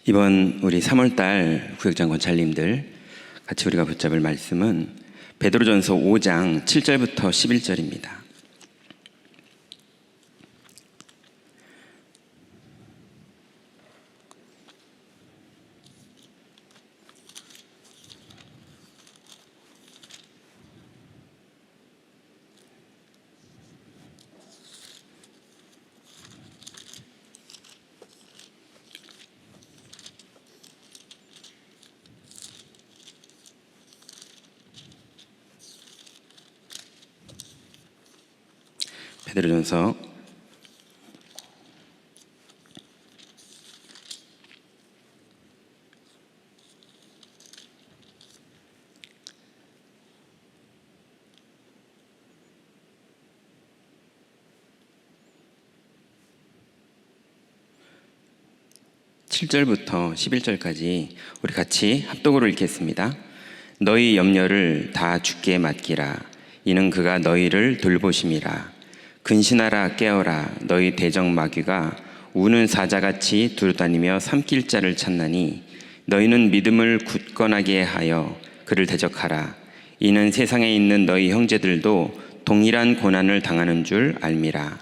이번 우리 3월달 구역장 권찰님들 같이 우리가 붙잡을 말씀은 베드로전서 5장 7절부터 11절입니다. 베드로전서 7절부터 11절까지 우리 같이 합독으로 읽겠습니다. 너희 염려를 다 주께 맡기라. 이는 그가 너희를 돌보심이라. 근신하라 깨어라. 너희 대적 마귀가 우는 사자같이 두루다니며 삼킬 자를 찾나니 너희는 믿음을 굳건하게 하여 그를 대적하라. 이는 세상에 있는 너희 형제들도 동일한 고난을 당하는 줄 알미라.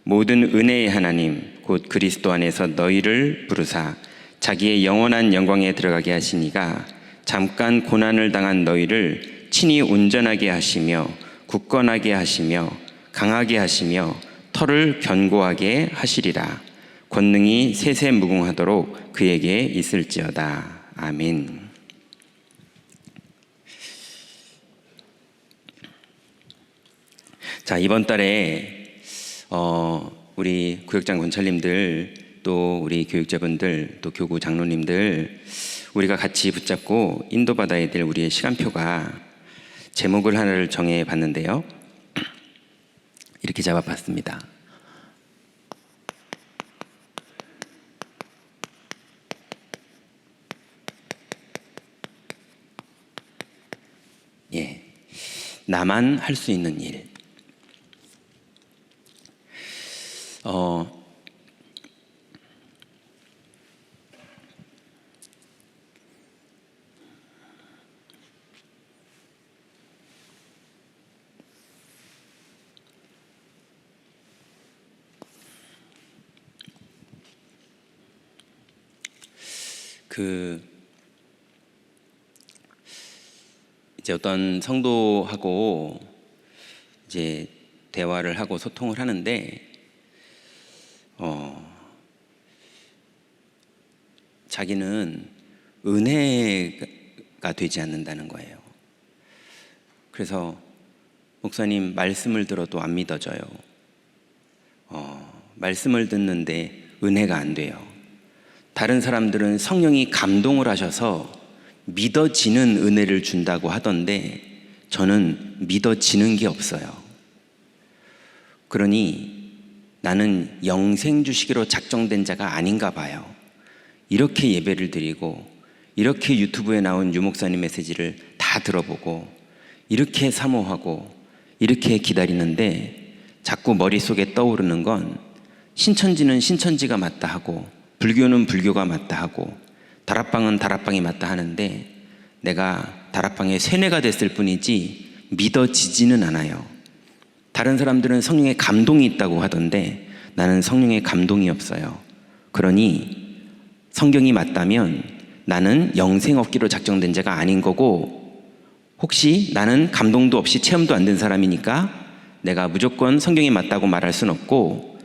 모든 은혜의 하나님 곧 그리스도 안에서 너희를 부르사 자기의 영원한 영광에 들어가게 하시니가 잠깐 고난을 당한 너희를 친히 온전하게 하시며 굳건하게 하시며 강하게 하시며 터를 견고하게 하시리라. 권능이 세세무궁하도록 그에게 있을지어다. 아멘. 자, 이번 달에 우리 구역장 권찰님들 또 우리 교육자분들 또 교구 장로님들 우리가 같이 붙잡고 인도받아야 될 우리의 시간표가 제목을 하나를 정해봤는데요. 이렇게 잡아봤습니다. 나만 할 수 있는 일. 이제 어떤 성도하고 이제 대화를 하고 소통을 하는데 자기는 은혜가 되지 않는다는 거예요. 그래서 목사님 말씀을 들어도 안 믿어져요. 말씀을 듣는데 은혜가 안 돼요. 다른 사람들은 성령이 감동을 하셔서 믿어지는 은혜를 준다고 하던데 저는 믿어지는 게 없어요. 그러니 나는 영생 주시기로 작정된 자가 아닌가 봐요. 이렇게 예배를 드리고 이렇게 유튜브에 나온 유목사님 메시지를 다 들어보고 이렇게 사모하고 이렇게 기다리는데 자꾸 머릿속에 떠오르는 건 신천지는 신천지가 맞다 하고 불교는 불교가 맞다 하고 다락방은 다락방이 맞다 하는데 내가 다락방의 세뇌가 됐을 뿐이지 믿어지지는 않아요. 다른 사람들은 성령의 감동이 있다고 하던데 나는 성령의 감동이 없어요. 그러니 성경이 맞다면 나는 영생 얻기로 작정된 자가 아닌 거고 혹시 나는 감동도 없이 체험도 안 된 사람이니까 내가 무조건 성경이 맞다고 말할 순 없고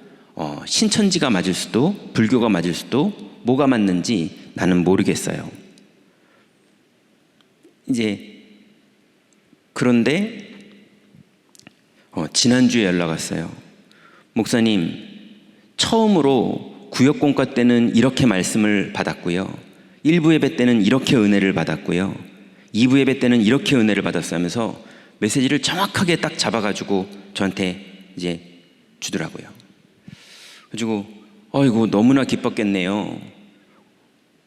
신천지가 맞을 수도 불교가 맞을 수도 뭐가 맞는지 나는 모르겠어요. 이제 그런데 지난주에 연락 왔어요. 목사님, 처음으로 구역공과 때는 이렇게 말씀을 받았고요. 1부 예배 때는 이렇게 은혜를 받았고요. 2부 예배 때는 이렇게 은혜를 받았어요 하면서 메시지를 정확하게 딱 잡아가지고 저한테 이제 주더라고요. 그래가지고 이거 너무나 기뻤겠네요.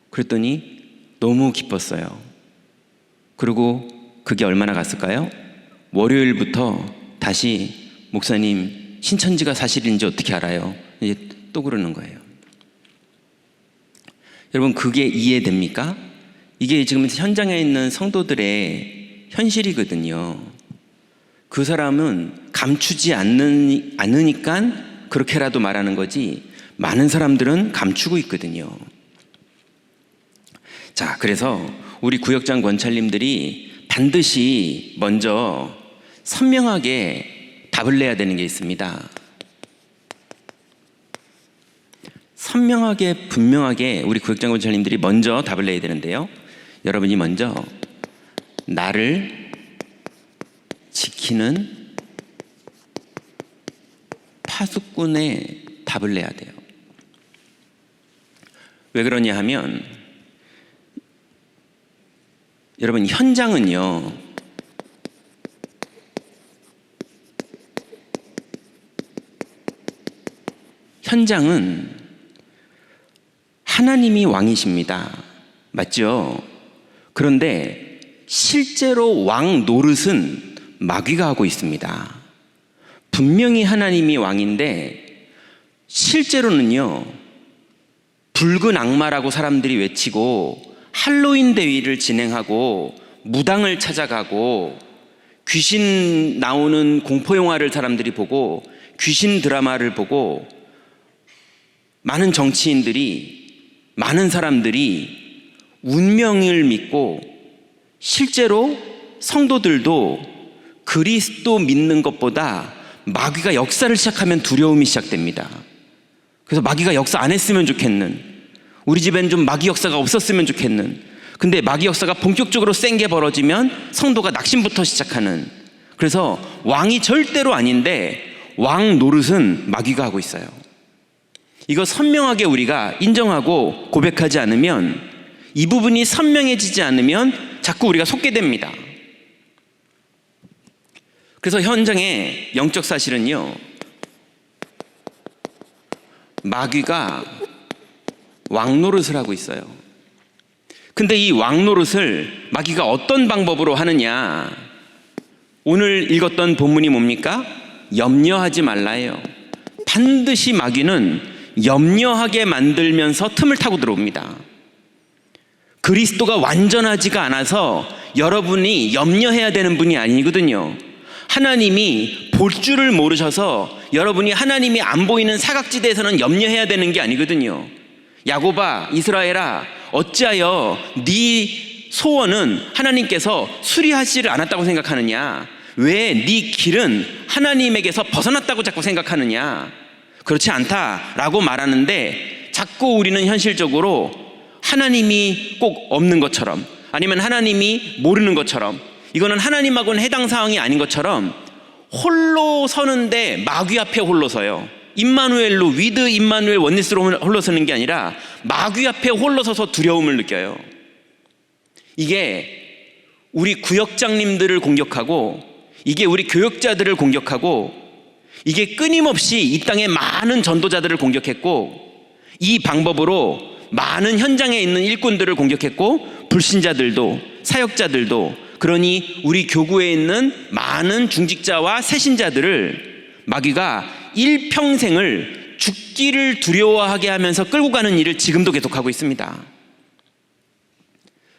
그랬더니 너무 기뻤어요. 그리고 그게 얼마나 갔을까요? 월요일부터 다시 목사님 신천지가 사실인지 어떻게 알아요? 이제 또 그러는 거예요. 여러분, 그게 이해됩니까? 이게 지금 현장에 있는 성도들의 현실이거든요. 그 사람은 감추지 않으니까 그렇게라도 말하는 거지, 많은 사람들은 감추고 있거든요. 자, 그래서 우리 구역장 권찰님들이 반드시 먼저 선명하게 답을 내야 되는 게 있습니다. 선명하게, 분명하게 우리 구역장 권찰님들이 먼저 답을 내야 되는데요. 여러분이 먼저 나를 지키는 파수꾼의 답을 내야 돼요. 왜 그러냐 하면, 여러분, 현장은요, 현장은 하나님이 왕이십니다. 맞죠? 그런데 실제로 왕 노릇은 마귀가 하고 있습니다. 분명히 하나님이 왕인데 실제로는요, 붉은 악마라고 사람들이 외치고 할로윈 대회를 진행하고 무당을 찾아가고 귀신 나오는 공포영화를 사람들이 보고 귀신 드라마를 보고 많은 정치인들이, 많은 사람들이 운명을 믿고 실제로 성도들도 그리스도 믿는 것보다 마귀가 역사를 시작하면 두려움이 시작됩니다. 그래서 마귀가 역사 안 했으면 좋겠는, 우리 집엔 좀 마귀 역사가 없었으면 좋겠는, 근데 마귀 역사가 본격적으로 센 게 벌어지면 성도가 낙심부터 시작하는, 그래서 왕이 절대로 아닌데 왕 노릇은 마귀가 하고 있어요. 이거 선명하게 우리가 인정하고 고백하지 않으면, 이 부분이 선명해지지 않으면 자꾸 우리가 속게 됩니다. 그래서 현장의 영적 사실은요, 마귀가 왕노릇을 하고 있어요. 근데 이 왕노릇을 마귀가 어떤 방법으로 하느냐, 오늘 읽었던 본문이 뭡니까? 염려하지 말라예요. 반드시 마귀는 염려하게 만들면서 틈을 타고 들어옵니다. 그리스도가 완전하지가 않아서 여러분이 염려해야 되는 분이 아니거든요. 하나님이 볼 줄을 모르셔서 여러분이 하나님이 안 보이는 사각지대에서는 염려해야 되는 게 아니거든요. 야곱아, 이스라엘아, 어찌하여 네 소원은 하나님께서 수리하지를 않았다고 생각하느냐? 왜 네 길은 하나님에게서 벗어났다고 자꾸 생각하느냐? 그렇지 않다라고 말하는데, 자꾸 우리는 현실적으로 하나님이 꼭 없는 것처럼, 아니면 하나님이 모르는 것처럼, 이거는 하나님하고는 해당 사항이 아닌 것처럼 홀로 서는데 마귀 앞에 홀로 서요. 임마누엘로, 위드 임마누엘 원니스로 홀로 서는 게 아니라 마귀 앞에 홀로 서서 두려움을 느껴요. 이게 우리 구역장님들을 공격하고, 이게 우리 교역자들을 공격하고, 이게 끊임없이 이 땅의 많은 전도자들을 공격했고, 이 방법으로 많은 현장에 있는 일꾼들을 공격했고, 불신자들도, 사역자들도, 그러니 우리 교구에 있는 많은 중직자와 새신자들을 마귀가 일평생을 죽기를 두려워하게 하면서 끌고 가는 일을 지금도 계속하고 있습니다.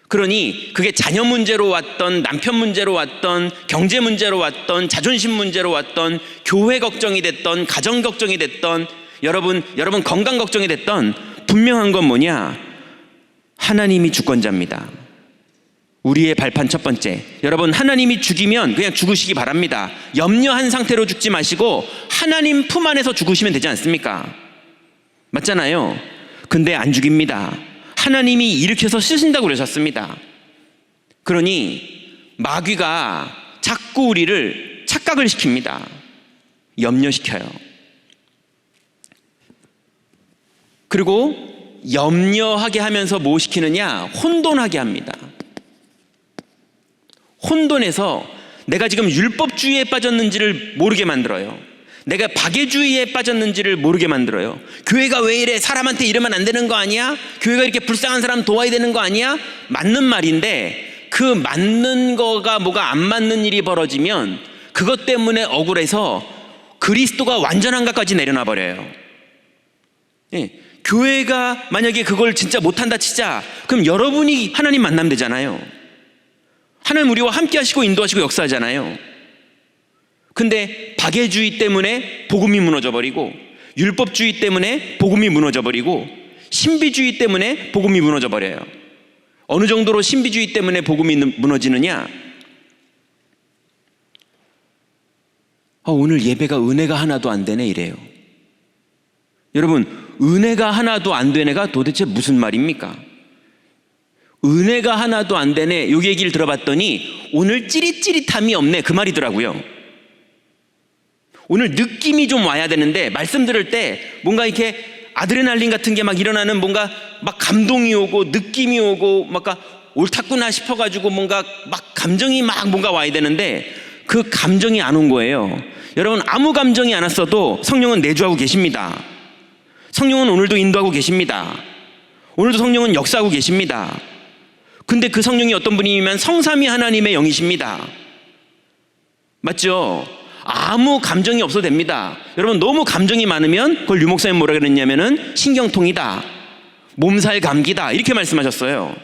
그러니 그게 자녀 문제로 왔던, 남편 문제로 왔던, 경제 문제로 왔던, 자존심 문제로 왔던, 교회 걱정이 됐던, 가정 걱정이 됐던, 여러분 건강 걱정이 됐던, 분명한 건 뭐냐? 하나님이 주권자입니다. 우리의 발판 첫 번째, 여러분, 하나님이 죽이면 그냥 죽으시기 바랍니다. 염려한 상태로 죽지 마시고 하나님 품 안에서 죽으시면 되지 않습니까? 맞잖아요. 근데 안 죽입니다. 하나님이 일으켜서 쓰신다고 그러셨습니다. 그러니 마귀가 자꾸 우리를 착각을 시킵니다. 염려시켜요. 그리고 염려하게 하면서 뭐 시키느냐? 혼돈하게 합니다. 혼돈해서 내가 지금 율법주의에 빠졌는지를 모르게 만들어요. 내가 박애주의에 빠졌는지를 모르게 만들어요. 교회가 왜 이래? 사람한테 이러면 안 되는 거 아니야? 교회가 이렇게 불쌍한 사람 도와야 되는 거 아니야? 맞는 말인데, 그 맞는 거가 뭐가 안 맞는 일이 벌어지면 그것 때문에 억울해서 그리스도가 완전한가까지 내려놔 버려요. 예, 교회가 만약에 그걸 진짜 못한다 치자, 그럼 여러분이 하나님 만나면 되잖아요. 하나님 우리와 함께 하시고 인도하시고 역사하잖아요. 근데 박애주의 때문에 복음이 무너져버리고, 율법주의 때문에 복음이 무너져버리고, 신비주의 때문에 복음이 무너져버려요. 어느 정도로 신비주의 때문에 복음이 무너지느냐? 오늘 예배가 은혜가 하나도 안 되네 이래요. 여러분, 은혜가 하나도 안 되네가 도대체 무슨 말입니까? 은혜가 하나도 안 되네, 요 얘기를 들어봤더니 오늘 찌릿찌릿함이 없네, 그 말이더라고요. 오늘 느낌이 좀 와야 되는데, 말씀 들을 때 뭔가 이렇게 아드레날린 같은 게 막 일어나는, 뭔가 막 감동이 오고 느낌이 오고 막 옳았구나 싶어가지고 뭔가 막 감정이 막 뭔가 와야 되는데, 그 감정이 안 온 거예요. 여러분, 아무 감정이 안 왔어도 성령은 내주하고 계십니다. 성령은 오늘도 인도하고 계십니다. 오늘도 성령은 역사하고 계십니다. 근데 그 성령이 어떤 분이면 성삼위 하나님의 영이십니다. 맞죠? 아무 감정이 없어도 됩니다. 여러분, 너무 감정이 많으면 그걸 유 목사님 뭐라 그랬냐면은 신경통이다, 몸살 감기다, 이렇게 말씀하셨어요.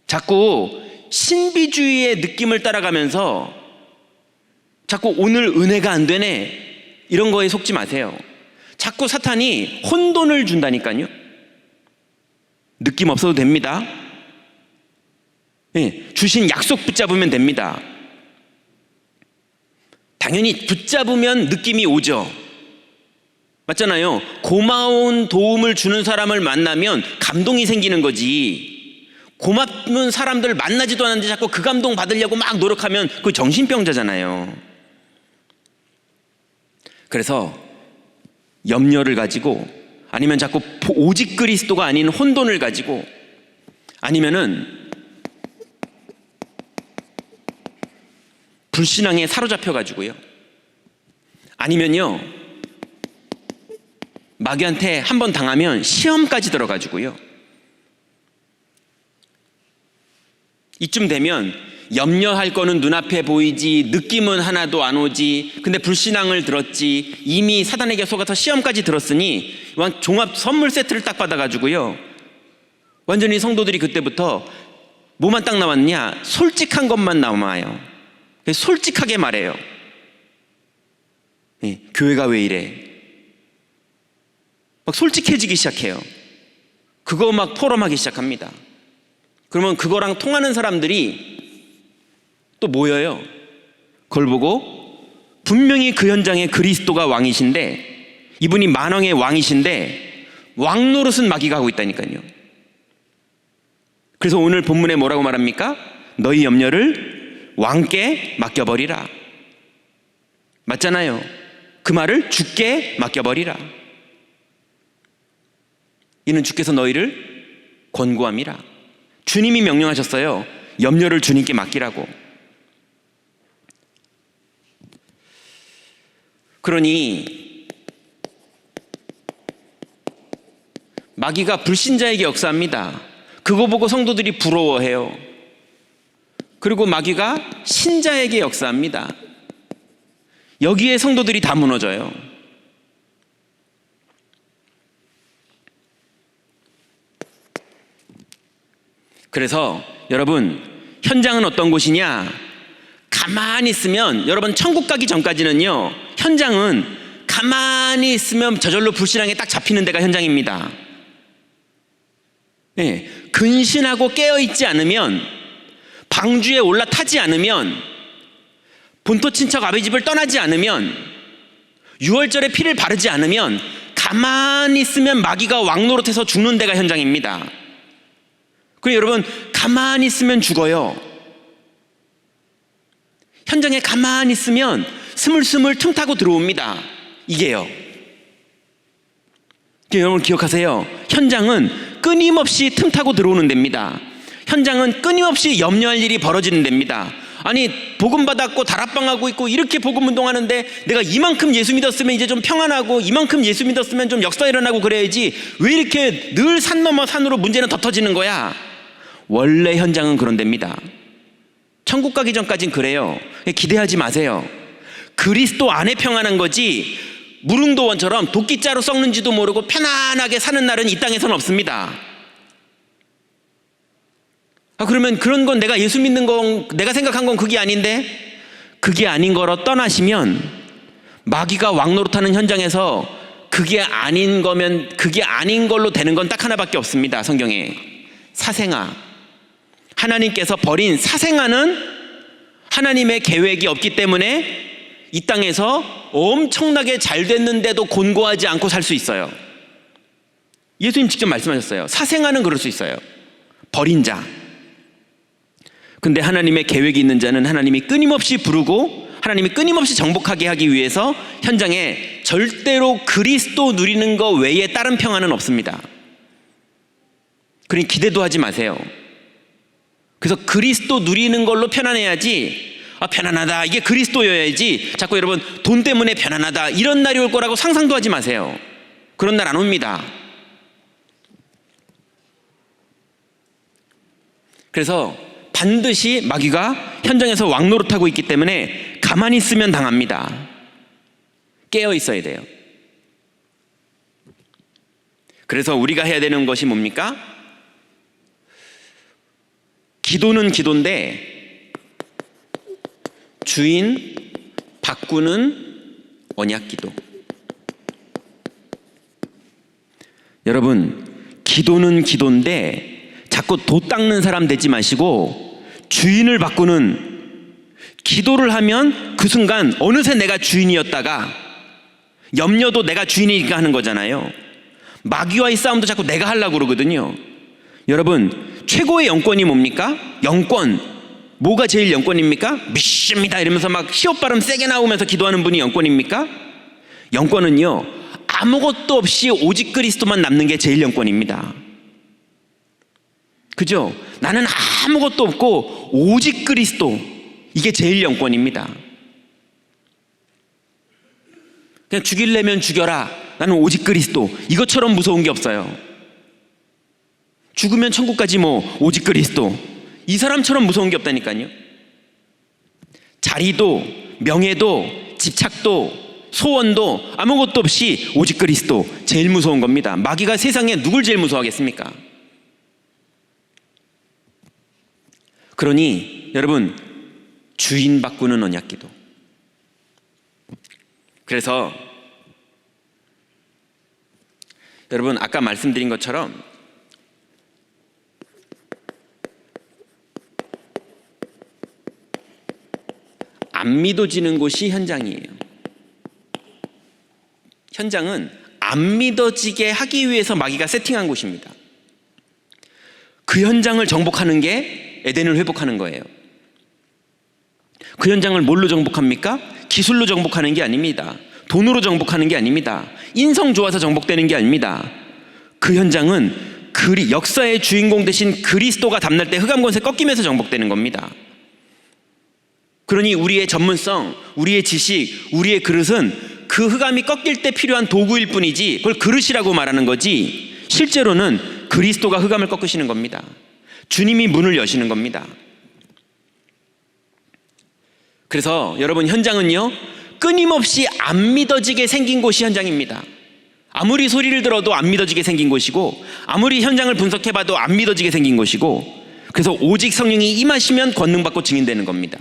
자꾸 신비주의의 느낌을 따라가면서 자꾸 오늘 은혜가 안 되네 이런 거에 속지 마세요. 자꾸 사탄이 혼돈을 준다니까요. 느낌 없어도 됩니다. 주신 약속 붙잡으면 됩니다. 당연히 붙잡으면 느낌이 오죠. 맞잖아요. 고마운 도움을 주는 사람을 만나면 감동이 생기는 거지, 고마운 사람들 만나지도 않았는데 자꾸 그 감동 받으려고 막 노력하면 그 정신병자잖아요. 그래서 염려를 가지고, 아니면 자꾸 오직 그리스도가 아닌 혼돈을 가지고, 아니면은 불신앙에 사로잡혀 가지고요, 아니면요 마귀한테 한번 당하면 시험까지 들어가지고요, 이쯤 되면 염려할 거는 눈앞에 보이지 느낌은 하나도 안 오지, 근데 불신앙을 들었지, 이미 사단에게 속아서 시험까지 들었으니 종합 선물 세트를 딱 받아가지고요, 완전히 성도들이 그때부터 뭐만 딱 나왔냐? 솔직한 것만 남아요. 솔직하게 말해요. 교회가 왜 이래? 막 솔직해지기 시작해요. 그거 막 포럼하기 시작합니다. 그러면 그거랑 통하는 사람들이 또 모여요. 그걸 보고 분명히 그 현장에 그리스도가 왕이신데, 이분이 만왕의 왕이신데 왕 노릇은 마귀가 하고 있다니까요. 그래서 오늘 본문에 뭐라고 말합니까? 너희 염려를 왕께 맡겨버리라. 맞잖아요. 그 말을 주께 맡겨버리라. 이는 주께서 너희를 권고함이라. 주님이 명령하셨어요. 염려를 주님께 맡기라고. 그러니 마귀가 불신자에게 역사합니다. 그거 보고 성도들이 부러워해요. 그리고 마귀가 신자에게 역사합니다. 여기에 성도들이 다 무너져요. 그래서 여러분, 현장은 어떤 곳이냐? 가만히 있으면, 여러분 천국 가기 전까지는요, 현장은 가만히 있으면 저절로 불신앙에 딱 잡히는 데가 현장입니다. 근신하고 깨어있지 않으면, 방주에 올라타지 않으면, 본토 친척 아버지 집을 떠나지 않으면, 6월절에 피를 바르지 않으면, 가만히 있으면 마귀가 왕노릇해서 죽는 데가 현장입니다. 그리고 여러분, 가만히 있으면 죽어요. 현장에 가만히 있으면 스물스물 틈타고 들어옵니다. 이게요. 여러분 기억하세요. 현장은 끊임없이 틈타고 들어오는 데입니다. 현장은 끊임없이 염려할 일이 벌어지는 데입니다. 아니, 복음 받았고 다락방하고 있고 이렇게 복음 운동하는데 내가 이만큼 예수 믿었으면 이제 좀 평안하고, 이만큼 예수 믿었으면 좀 역사 일어나고 그래야지, 왜 이렇게 늘 산 넘어 산으로 문제는 더 터지는 거야? 원래 현장은 그런 데입니다. 천국 가기 전까진 그래요. 기대하지 마세요. 그리스도 안에 평안한 거지, 무릉도원처럼 도끼자루 썩는지도 모르고 편안하게 사는 날은 이 땅에서는 없습니다. 그러면 그런 건 내가 예수 믿는 건, 내가 생각한 건 그게 아닌데, 그게 아닌 거로 떠나시면 마귀가 왕노릇하는 현장에서 그게 아닌 거면, 그게 아닌 걸로 되는 건 딱 하나밖에 없습니다. 성경에 사생아, 하나님께서 버린 사생아는 하나님의 계획이 없기 때문에 이 땅에서 엄청나게 잘 됐는데도 곤고하지 않고 살 수 있어요. 예수님 직접 말씀하셨어요. 사생아는 그럴 수 있어요. 버린 자. 근데 하나님의 계획이 있는 자는 하나님이 끊임없이 부르고 하나님이 끊임없이 정복하게 하기 위해서 현장에 절대로 그리스도 누리는 거 외에 다른 평안은 없습니다. 그러니 기대도 하지 마세요. 그래서 그리스도 누리는 걸로 편안해야지, 편안하다, 이게 그리스도여야지, 자꾸 여러분 돈 때문에 편안하다 이런 날이 올 거라고 상상도 하지 마세요. 그런 날 안 옵니다. 그래서 반드시 마귀가 현장에서 왕노릇하고 있기 때문에 가만히 있으면 당합니다. 깨어 있어야 돼요. 그래서 우리가 해야 되는 것이 뭡니까? 기도는 기도인데 주인 바꾸는 언약 기도. 여러분, 기도는 기도인데 자꾸 도 닦는 사람 되지 마시고 주인을 바꾸는 기도를 하면 그 순간 어느새 내가 주인이었다가 염려도 내가 주인이니까 하는 거잖아요. 마귀와의 싸움도 자꾸 내가 하려고 그러거든요. 여러분, 최고의 영권이 뭡니까? 영권. 뭐가 제일 영권입니까? 믿습니다 이러면서 막 시옷 발음 세게 나오면서 기도하는 분이 영권입니까? 영권은요, 아무것도 없이 오직 그리스도만 남는 게 제일 영권입니다. 그죠? 나는 아무것도 없고 오직 그리스도, 이게 제일 영권입니다. 그냥 죽이려면 죽여라, 나는 오직 그리스도, 이것처럼 무서운 게 없어요. 죽으면 천국까지 뭐 오직 그리스도, 이 사람처럼 무서운 게 없다니까요. 자리도 명예도 집착도 소원도 아무것도 없이 오직 그리스도, 제일 무서운 겁니다. 마귀가 세상에 누굴 제일 무서워하겠습니까? 그러니 여러분, 주인 바꾸는 언약 기도. 그래서 여러분, 아까 말씀드린 것처럼 안 믿어지는 곳이 현장이에요. 현장은 안 믿어지게 하기 위해서 마귀가 세팅한 곳입니다. 그 현장을 정복하는 게 에덴을 회복하는 거예요. 그 현장을 뭘로 정복합니까? 기술로 정복하는 게 아닙니다. 돈으로 정복하는 게 아닙니다. 인성 좋아서 정복되는 게 아닙니다. 그 현장은 역사의 주인공 대신 그리스도가 담날 때 흑암 권세 꺾이면서 정복되는 겁니다. 그러니 우리의 전문성, 우리의 지식, 우리의 그릇은 그 흑암이 꺾일 때 필요한 도구일 뿐이지, 그걸 그릇이라고 말하는 거지, 실제로는 그리스도가 흑암을 꺾으시는 겁니다. 주님이 문을 여시는 겁니다. 그래서 여러분, 현장은요, 끊임없이 안 믿어지게 생긴 곳이 현장입니다. 아무리 소리를 들어도 안 믿어지게 생긴 곳이고, 아무리 현장을 분석해봐도 안 믿어지게 생긴 곳이고, 그래서 오직 성령이 임하시면 권능받고 증인되는 겁니다.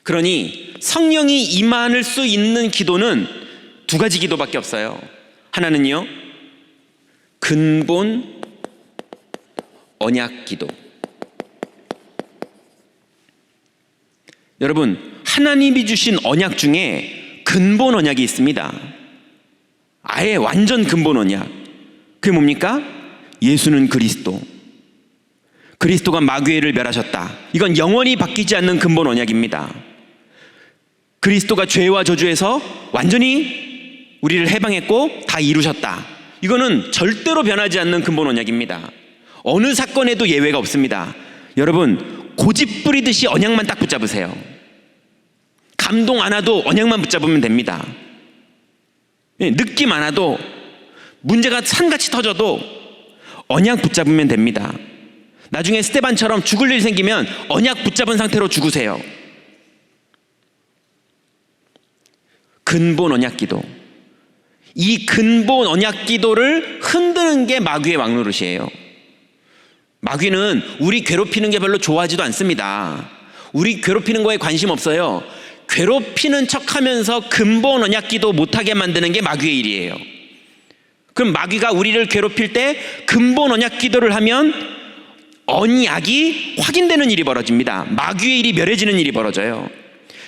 그러니 성령이 임할 수 있는 기도는 두 가지 기도밖에 없어요. 하나는요, 근본 언약 기도. 여러분, 하나님이 주신 언약 중에 근본 언약이 있습니다. 아예 완전 근본 언약. 그게 뭡니까? 예수는 그리스도. 그리스도가 마귀를 멸하셨다. 이건 영원히 바뀌지 않는 근본 언약입니다. 그리스도가 죄와 저주에서 완전히 우리를 해방했고 다 이루셨다. 이거는 절대로 변하지 않는 근본 언약입니다. 어느 사건에도 예외가 없습니다. 여러분, 고집 부리듯이 언약만 딱 붙잡으세요. 감동 안 와도 언약만 붙잡으면 됩니다. 느낌 안 와도, 문제가 산같이 터져도 언약 붙잡으면 됩니다. 나중에 스테반처럼 죽을 일 생기면 언약 붙잡은 상태로 죽으세요. 근본 언약기도. 이 근본 언약기도를 흔드는 게 마귀의 왕노릇이에요. 마귀는 우리 괴롭히는 게 별로 좋아하지도 않습니다. 우리 괴롭히는 거에 관심 없어요. 괴롭히는 척하면서 근본 언약기도 못하게 만드는 게 마귀의 일이에요. 그럼 마귀가 우리를 괴롭힐 때 근본 언약기도를 하면 언약이 확인되는 일이 벌어집니다. 마귀의 일이 멸해지는 일이 벌어져요.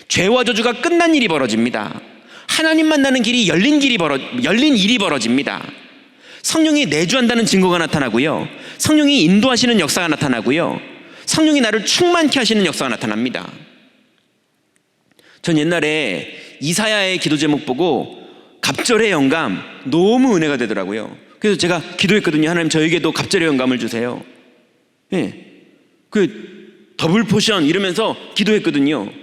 죄와 저주가 끝난 일이 벌어집니다. 하나님 만나는 길이 열린 일이 벌어집니다. 성령이 내주한다는 증거가 나타나고요. 성령이 인도하시는 역사가 나타나고요. 성령이 나를 충만케 하시는 역사가 나타납니다. 전 옛날에 이사야의 기도 제목 보고 갑절의 영감 너무 은혜가 되더라고요. 그래서 제가 기도했거든요. 하나님 저에게도 갑절의 영감을 주세요. 그 더블 포션 이러면서 기도했거든요.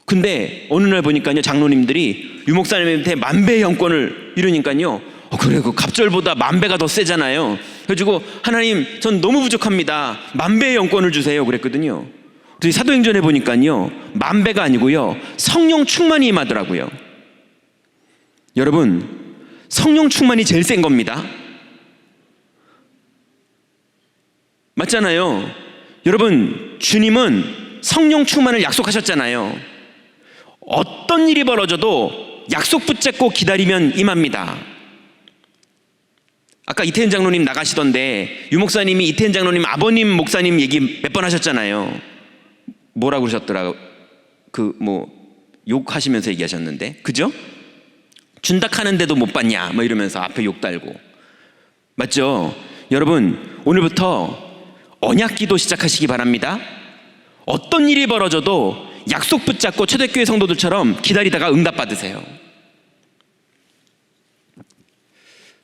근데 어느 날 보니까요, 장로님들이 유목사님한테 만배의 영권을 이러니까요, 그래, 그 갑절보다 만배가 더 세잖아요. 그래가지고 하나님 전 너무 부족합니다. 만배의 영권을 주세요 그랬거든요. 그래서 사도행전에 보니까요, 만배가 아니고요, 성령 충만이 임하더라고요. 여러분, 성령 충만이 제일 센 겁니다. 맞잖아요. 여러분, 주님은 성령 충만을 약속하셨잖아요. 어떤 일이 벌어져도 약속 붙잡고 기다리면 임합니다. 아까 이태현 장로님 나가시던데 유목사님이 이태현 장로님 아버님 목사님 얘기 몇 번 하셨잖아요. 뭐라고 그러셨더라? 욕하시면서 얘기하셨는데, 그죠? 준닥하는데도 못 받냐 뭐 이러면서 앞에 욕 달고. 맞죠? 여러분, 오늘부터 언약기도 시작하시기 바랍니다. 어떤 일이 벌어져도 약속 붙잡고 초대교회 성도들처럼 기다리다가 응답 받으세요.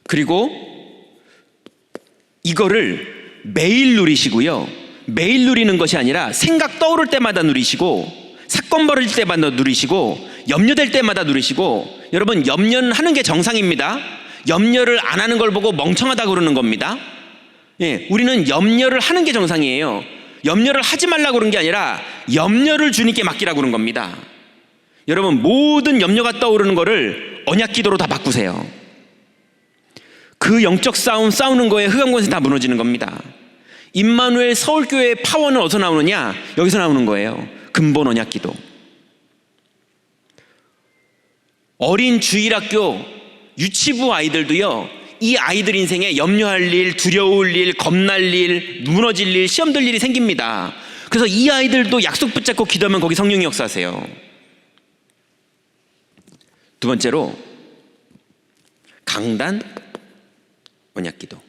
그리고 이거를 매일 누리시고요, 매일 누리는 것이 아니라 생각 떠오를 때마다 누리시고, 사건 벌어질 때마다 누리시고, 염려될 때마다 누리시고. 여러분, 염려는 하는 게 정상입니다. 염려를 안 하는 걸 보고 멍청하다고 그러는 겁니다. 우리는 염려를 하는 게 정상이에요. 염려를 하지 말라고 그런 게 아니라 염려를 주님께 맡기라고 그런 겁니다. 여러분, 모든 염려가 떠오르는 거를 언약기도로 다 바꾸세요. 그 영적 싸우는 거에 흑암권세 다 무너지는 겁니다. 임마누엘 서울교회의 파워는 어디서 나오느냐? 여기서 나오는 거예요. 근본 언약기도. 어린 주일학교 유치부 아이들도요, 이 아이들 인생에 염려할 일, 두려울 일, 겁날 일, 무너질 일, 시험 들 일이 생깁니다. 그래서 이 아이들도 약속 붙잡고 기도하면 거기 성령이 역사하세요. 두 번째로, 강단 언약기도.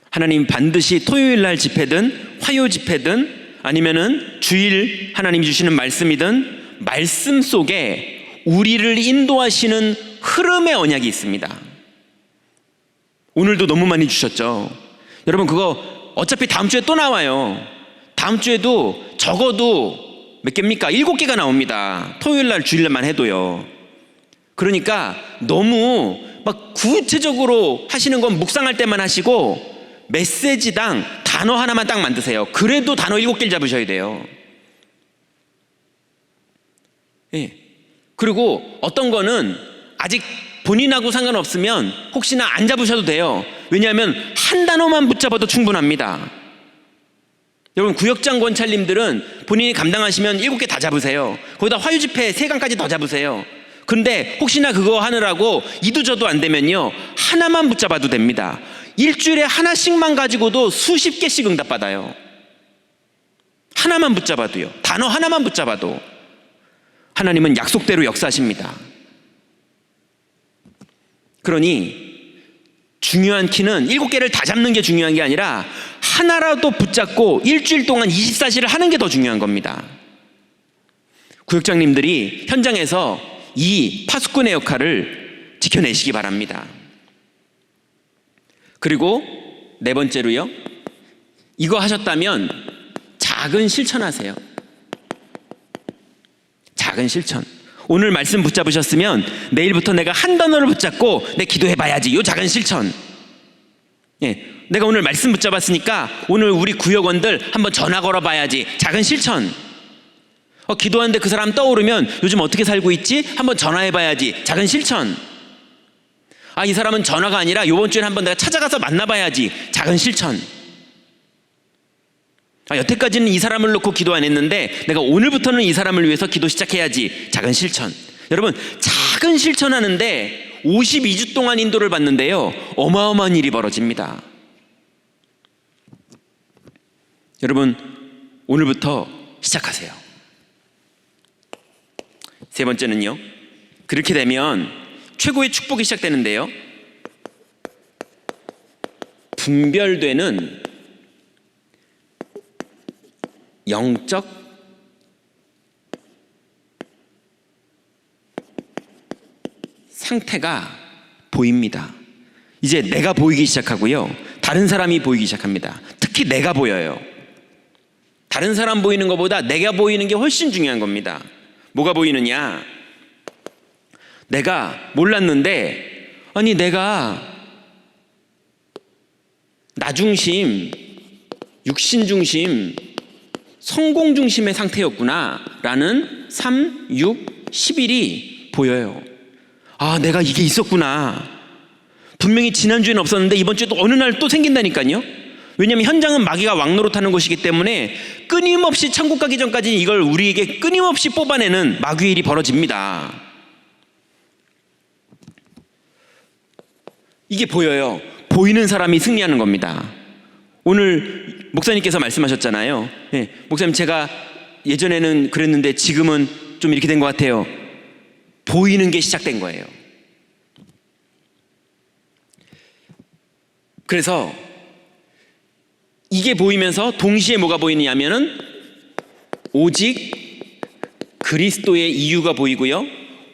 하나님 반드시 토요일날 집회든 화요 집회든 아니면은 주일 하나님 주시는 말씀이든 말씀 속에 우리를 인도하시는 흐름의 언약이 있습니다. 오늘도 너무 많이 주셨죠. 여러분, 그거 어차피 다음 주에 또 나와요. 다음 주에도 적어도 몇 개입니까? 7개가 나옵니다. 토요일날 주일날만 해도요. 그러니까 너무 막 구체적으로 하시는 건 묵상할 때만 하시고 메시지당 단어 하나만 딱 만드세요. 그래도 단어 7개를 잡으셔야 돼요. 그리고 어떤 거는 아직 본인하고 상관없으면 혹시나 안 잡으셔도 돼요. 왜냐하면 한 단어만 붙잡아도 충분합니다. 여러분, 구역장 권찰님들은 본인이 감당하시면 7개 다 잡으세요. 거기다 화요집회 3강까지 더 잡으세요. 근데 혹시나 그거 하느라고 이도저도 안 되면요, 하나만 붙잡아도 됩니다. 일주일에 하나씩만 가지고도 수십 개씩 응답받아요. 하나만 붙잡아도요. 단어 하나만 붙잡아도. 하나님은 약속대로 역사하십니다. 그러니 중요한 키는 7개를 다 잡는 게 중요한 게 아니라 하나라도 붙잡고 일주일 동안 24시를 하는 게 더 중요한 겁니다. 구역장님들이 현장에서 이 파수꾼의 역할을 지켜내시기 바랍니다. 그리고 네 번째로요, 이거 하셨다면 작은 실천하세요. 작은 실천. 오늘 말씀 붙잡으셨으면 내일부터 내가 한 단어를 붙잡고 내 기도해봐야지. 요 작은 실천. 내가 오늘 말씀 붙잡았으니까 오늘 우리 구역원들 한번 전화 걸어봐야지. 작은 실천. 기도하는데 그 사람 떠오르면 요즘 어떻게 살고 있지? 한번 전화해봐야지. 작은 실천. 이 사람은 전화가 아니라 이번 주에 한번 내가 찾아가서 만나봐야지. 작은 실천. 여태까지는 이 사람을 놓고 기도 안 했는데 내가 오늘부터는 이 사람을 위해서 기도 시작해야지. 작은 실천. 여러분, 작은 실천하는데 52주 동안 인도를 받는데요, 어마어마한 일이 벌어집니다. 여러분, 오늘부터 시작하세요. 세 번째는요, 그렇게 되면 최고의 축복이 시작되는데요, 분별되는 영적 상태가 보입니다. 이제 내가 보이기 시작하고요, 다른 사람이 보이기 시작합니다. 특히 내가 보여요. 다른 사람 보이는 것보다 내가 보이는 게 훨씬 중요한 겁니다. 뭐가 보이느냐? 내가 몰랐는데, 내가 나 중심, 육신 중심, 성공 중심의 상태였구나 라는 3, 6, 11이 보여요. 내가 이게 있었구나. 분명히 지난주에는 없었는데 이번 주에 또 어느 날 또 생긴다니까요. 왜냐하면 현장은 마귀가 왕노릇하는 곳이기 때문에 끊임없이 천국 가기 전까지 이걸 우리에게 끊임없이 뽑아내는 마귀의 일이 벌어집니다. 이게 보여요. 보이는 사람이 승리하는 겁니다. 오늘 목사님께서 말씀하셨잖아요. 목사님, 제가 예전에는 그랬는데 지금은 좀 이렇게 된 것 같아요. 보이는 게 시작된 거예요. 그래서 이게 보이면서 동시에 뭐가 보이느냐면은 오직 그리스도의 이유가 보이고요,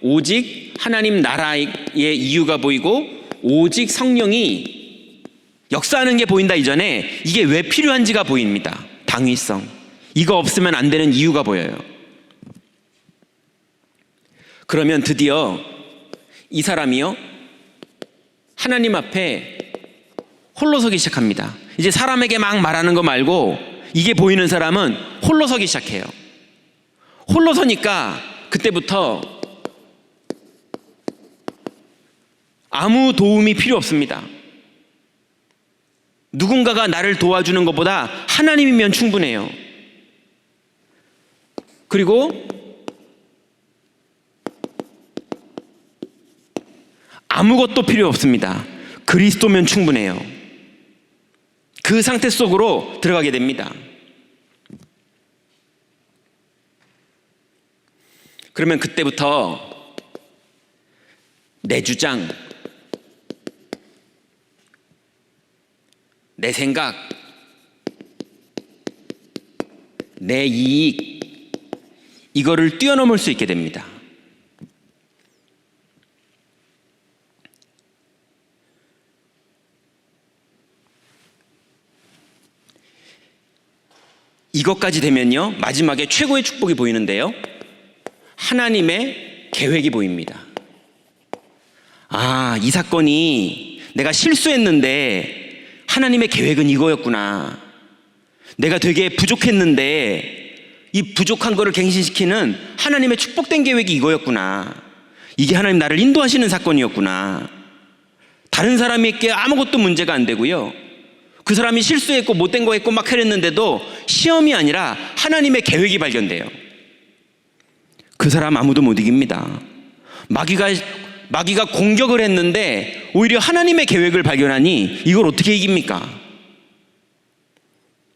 오직 하나님 나라의 이유가 보이고, 오직 성령이 역사하는 게 보인다 이전에 이게 왜 필요한지가 보입니다. 당위성. 이거 없으면 안 되는 이유가 보여요. 그러면 드디어 이 사람이요, 하나님 앞에 홀로 서기 시작합니다. 이제 사람에게 막 말하는 거 말고 이게 보이는 사람은 홀로 서기 시작해요. 홀로 서니까 그때부터 아무 도움이 필요 없습니다. 누군가가 나를 도와주는 것보다 하나님이면 충분해요. 그리고 아무것도 필요 없습니다. 그리스도면 충분해요. 그 상태 속으로 들어가게 됩니다. 그러면 그때부터 내 주장, 내 생각, 내 이익, 이거를 뛰어넘을 수 있게 됩니다. 이것까지 되면요, 마지막에 최고의 축복이 보이는데요, 하나님의 계획이 보입니다. 이 사건이 내가 실수했는데 하나님의 계획은 이거였구나. 내가 되게 부족했는데 이 부족한 거를 갱신시키는 하나님의 축복된 계획이 이거였구나. 이게 하나님 나를 인도하시는 사건이었구나. 다른 사람에게 아무것도 문제가 안 되고요, 그 사람이 실수했고 못된 거 했고 막 그랬는데도 시험이 아니라 하나님의 계획이 발견돼요. 그 사람 아무도 못 이깁니다. 마귀가 공격을 했는데 오히려 하나님의 계획을 발견하니 이걸 어떻게 이깁니까?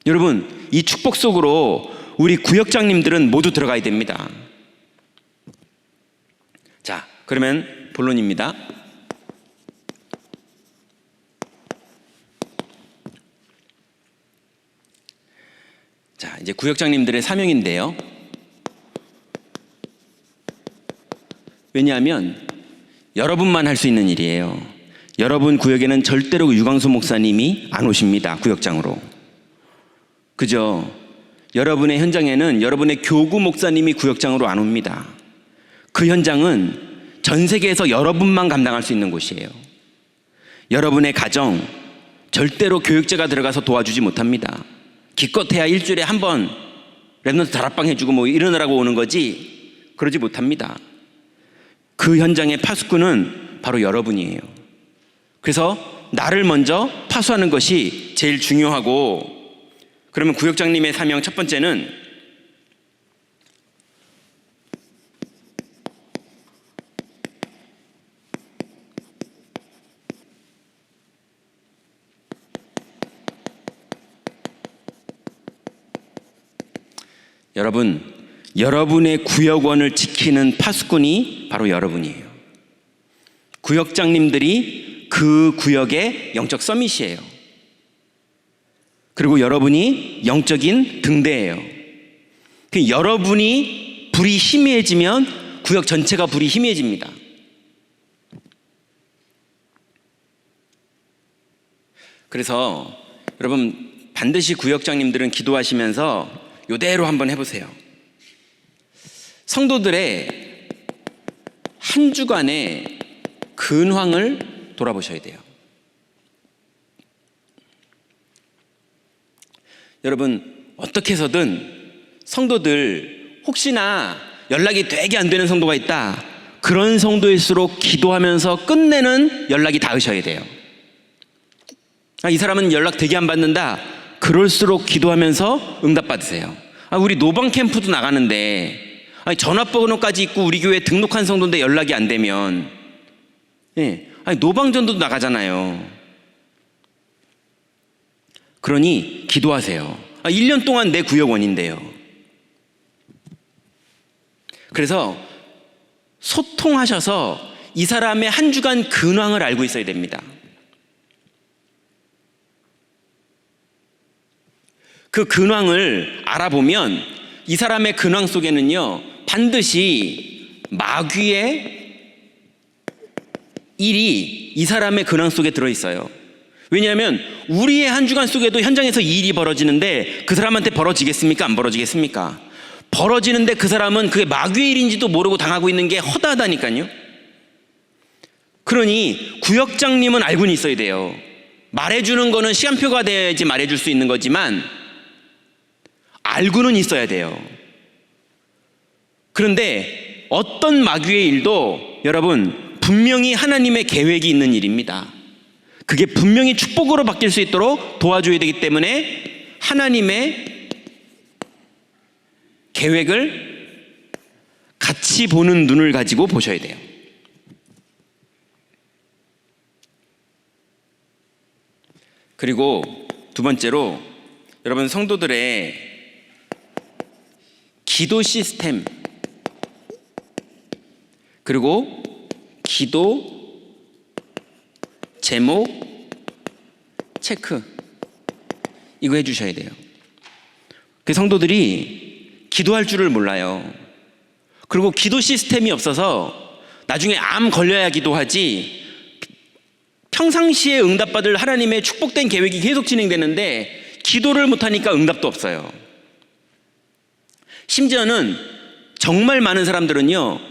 여러분, 이 축복 속으로 우리 구역장님들은 모두 들어가야 됩니다. 자, 그러면 본론입니다. 자, 이제 구역장님들의 사명인데요, 왜냐하면 여러분만 할 수 있는 일이에요. 여러분 구역에는 절대로 유광수 목사님이 안 오십니다. 구역장으로. 그죠? 여러분의 현장에는 여러분의 교구 목사님이 구역장으로 안 옵니다. 그 현장은 전 세계에서 여러분만 감당할 수 있는 곳이에요. 여러분의 가정, 절대로 교육자가 들어가서 도와주지 못합니다. 기껏해야 일주일에 한 번 랩런트 다락방 해주고 뭐 이러느라고 오는 거지 그러지 못합니다. 그 현장의 파수꾼은 바로 여러분이에요. 그래서 나를 먼저 파수하는 것이 제일 중요하고, 그러면 구역장님의 사명 첫 번째는 여러분, 여러분의 구역원을 지키는 파수꾼이 바로 여러분이에요. 구역장님들이 그 구역의 영적 서밋이에요. 그리고 여러분이 영적인 등대예요. 여러분이 불이 희미해지면 구역 전체가 불이 희미해집니다. 그래서 여러분 반드시 구역장님들은 기도하시면서 이대로 한번 해보세요. 성도들의 한 주간의 근황을 돌아보셔야 돼요. 여러분 어떻게 해서든 성도들 혹시나 연락이 되게 안 되는 성도가 있다, 그런 성도일수록 기도하면서 끝내는 연락이 닿으셔야 돼요. 이 사람은 연락 되게 안 받는다, 그럴수록 기도하면서 응답받으세요. 우리 노방 캠프도 나가는데 전화번호까지 있고 우리 교회에 등록한 성도인데 연락이 안 되면, 노방전도 나가잖아요. 그러니 기도하세요. 1년 동안 내 구역원인데요. 그래서 소통하셔서 이 사람의 한 주간 근황을 알고 있어야 됩니다. 그 근황을 알아보면 이 사람의 근황 속에는요 반드시 마귀의 일이 이 사람의 근황 속에 들어있어요. 왜냐하면 우리의 한 주간 속에도 현장에서 이 일이 벌어지는데 그 사람한테 벌어지겠습니까? 안 벌어지겠습니까? 벌어지는데 그 사람은 그게 마귀의 일인지도 모르고 당하고 있는 게 허다하다니까요. 그러니 구역장님은 알고는 있어야 돼요. 말해주는 거는 시간표가 돼야지 말해줄 수 있는 거지만 알고는 있어야 돼요. 그런데 어떤 마귀의 일도 여러분 분명히 하나님의 계획이 있는 일입니다. 그게 분명히 축복으로 바뀔 수 있도록 도와줘야 되기 때문에 하나님의 계획을 같이 보는 눈을 가지고 보셔야 돼요. 그리고 두 번째로 여러분 성도들의 기도 시스템, 그리고 기도 제목 체크, 이거 해주셔야 돼요. 그 성도들이 기도할 줄을 몰라요. 그리고 기도 시스템이 없어서 나중에 암 걸려야 기도하지 평상시에 응답받을 하나님의 축복된 계획이 계속 진행되는데 기도를 못하니까 응답도 없어요. 심지어는 정말 많은 사람들은요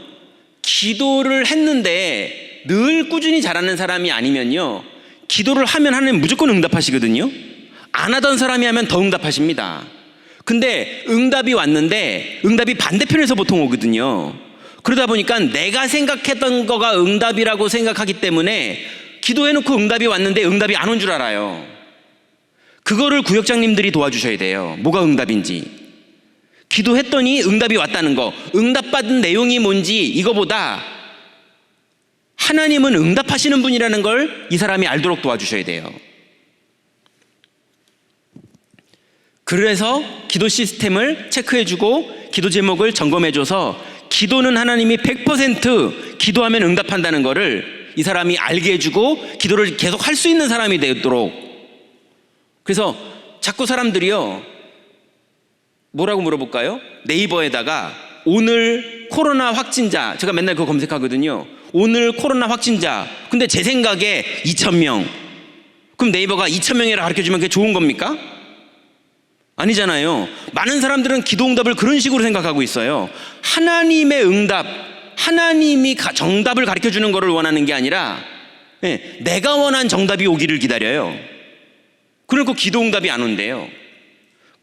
기도를 했는데 늘 꾸준히 잘하는 사람이 아니면요 기도를 하면 하나님 무조건 응답하시거든요. 안 하던 사람이 하면 더 응답하십니다. 근데 응답이 왔는데 응답이 반대편에서 보통 오거든요. 그러다 보니까 내가 생각했던 거가 응답이라고 생각하기 때문에 기도해놓고 응답이 왔는데 응답이 안 온 줄 알아요. 그거를 구역장님들이 도와주셔야 돼요. 뭐가 응답인지. 기도했더니 응답이 왔다는 거, 응답받은 내용이 뭔지 이거보다 하나님은 응답하시는 분이라는 걸 이 사람이 알도록 도와주셔야 돼요. 그래서 기도 시스템을 체크해주고 기도 제목을 점검해줘서 기도는 하나님이 100% 기도하면 응답한다는 거를 이 사람이 알게 해주고 기도를 계속 할 수 있는 사람이 되도록. 그래서 자꾸 사람들이요 뭐라고 물어볼까요? 네이버에다가 오늘 코로나 확진자, 제가 맨날 그거 검색하거든요. 오늘 코로나 확진자, 근데 제 생각에 2,000명. 그럼 네이버가 2,000명이라 가르쳐주면 그게 좋은 겁니까? 아니잖아요. 많은 사람들은 기도 응답을 그런 식으로 생각하고 있어요. 하나님의 응답, 하나님이 정답을 가르쳐주는 것을 원하는 게 아니라 내가 원한 정답이 오기를 기다려요. 그러니까 기도응답이 안 온대요.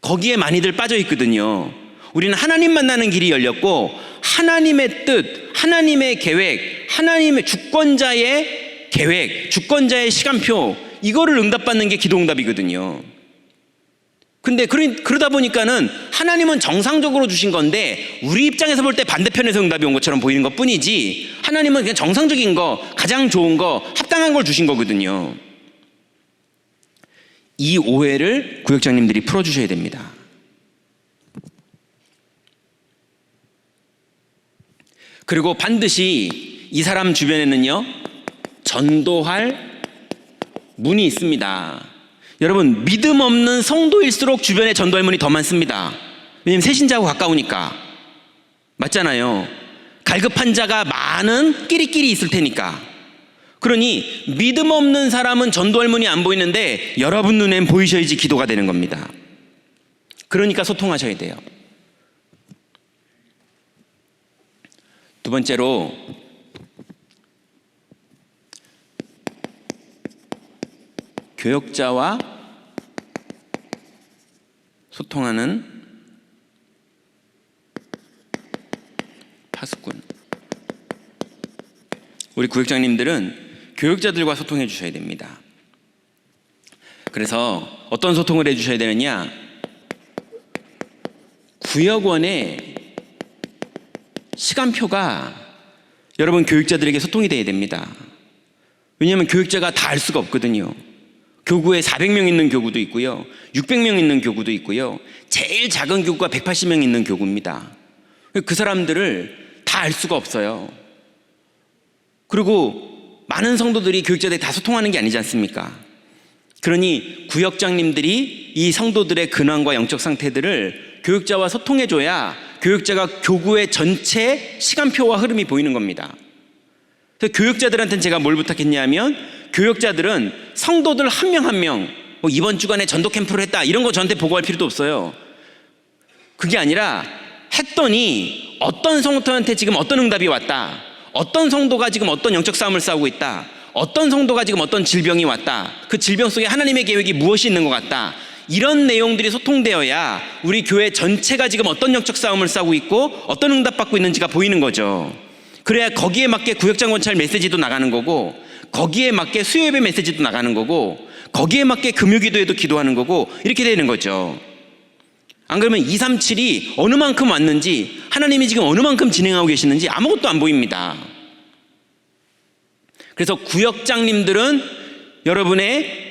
거기에 많이들 빠져 있거든요. 우리는 하나님 만나는 길이 열렸고 하나님의 뜻, 하나님의 계획, 하나님의 주권자의 계획, 주권자의 시간표, 이거를 응답받는 게 기도응답이거든요. 근데 그러다 보니까는 하나님은 정상적으로 주신 건데 우리 입장에서 볼 때 반대편에서 응답이 온 것처럼 보이는 것 뿐이지, 하나님은 그냥 정상적인 거, 가장 좋은 거, 합당한 걸 주신 거거든요. 이 오해를 구역장님들이 풀어주셔야 됩니다. 그리고 반드시 이 사람 주변에는요, 전도할 문이 있습니다. 여러분, 믿음 없는 성도일수록 주변에 전도할 문이 더 많습니다. 왜냐하면 새신자하고 가까우니까. 맞잖아요. 갈급한 자가 많은 끼리끼리 있을 테니까. 그러니 믿음 없는 사람은 전도할 문이 안 보이는데 여러분 눈엔 보이셔야지 기도가 되는 겁니다. 그러니까 소통하셔야 돼요. 두 번째로, 교역자와 소통하는 파수꾼. 우리 구역장님들은 교역자들과 소통해 주셔야 됩니다. 그래서 어떤 소통을 해 주셔야 되느냐? 구역원의 시간표가 여러분 교육자들에게 소통이 돼야 됩니다. 왜냐하면 교육자가 다 알 수가 없거든요. 교구에 400명 있는 교구도 있고요, 600명 있는 교구도 있고요, 제일 작은 교구가 180명 있는 교구입니다. 그 사람들을 다 알 수가 없어요. 그리고 많은 성도들이 교육자들이 다 소통하는 게 아니지 않습니까? 그러니 구역장님들이 이 성도들의 근황과 영적 상태들을 교육자와 소통해줘야 교육자가 교구의 전체 시간표와 흐름이 보이는 겁니다. 그래서 교육자들한테는 제가 뭘 부탁했냐면, 교육자들은 성도들 한 명 한 명, 뭐 이번 주간에 전도 캠프를 했다 이런 거 저한테 보고할 필요도 없어요. 그게 아니라 했더니 어떤 성도한테 지금 어떤 응답이 왔다, 어떤 성도가 지금 어떤 영적 싸움을 싸우고 있다, 어떤 성도가 지금 어떤 질병이 왔다, 그 질병 속에 하나님의 계획이 무엇이 있는 것 같다, 이런 내용들이 소통되어야 우리 교회 전체가 지금 어떤 영적 싸움을 싸우고 있고 어떤 응답받고 있는지가 보이는 거죠. 그래야 거기에 맞게 구역장 권찰 메시지도 나가는 거고, 거기에 맞게 수요예배 메시지도 나가는 거고, 거기에 맞게 금요기도에도 기도하는 거고, 이렇게 되는 거죠. 안 그러면 237이 어느 만큼 왔는지, 하나님이 지금 어느 만큼 진행하고 계시는지 아무것도 안 보입니다. 그래서 구역장님들은 여러분의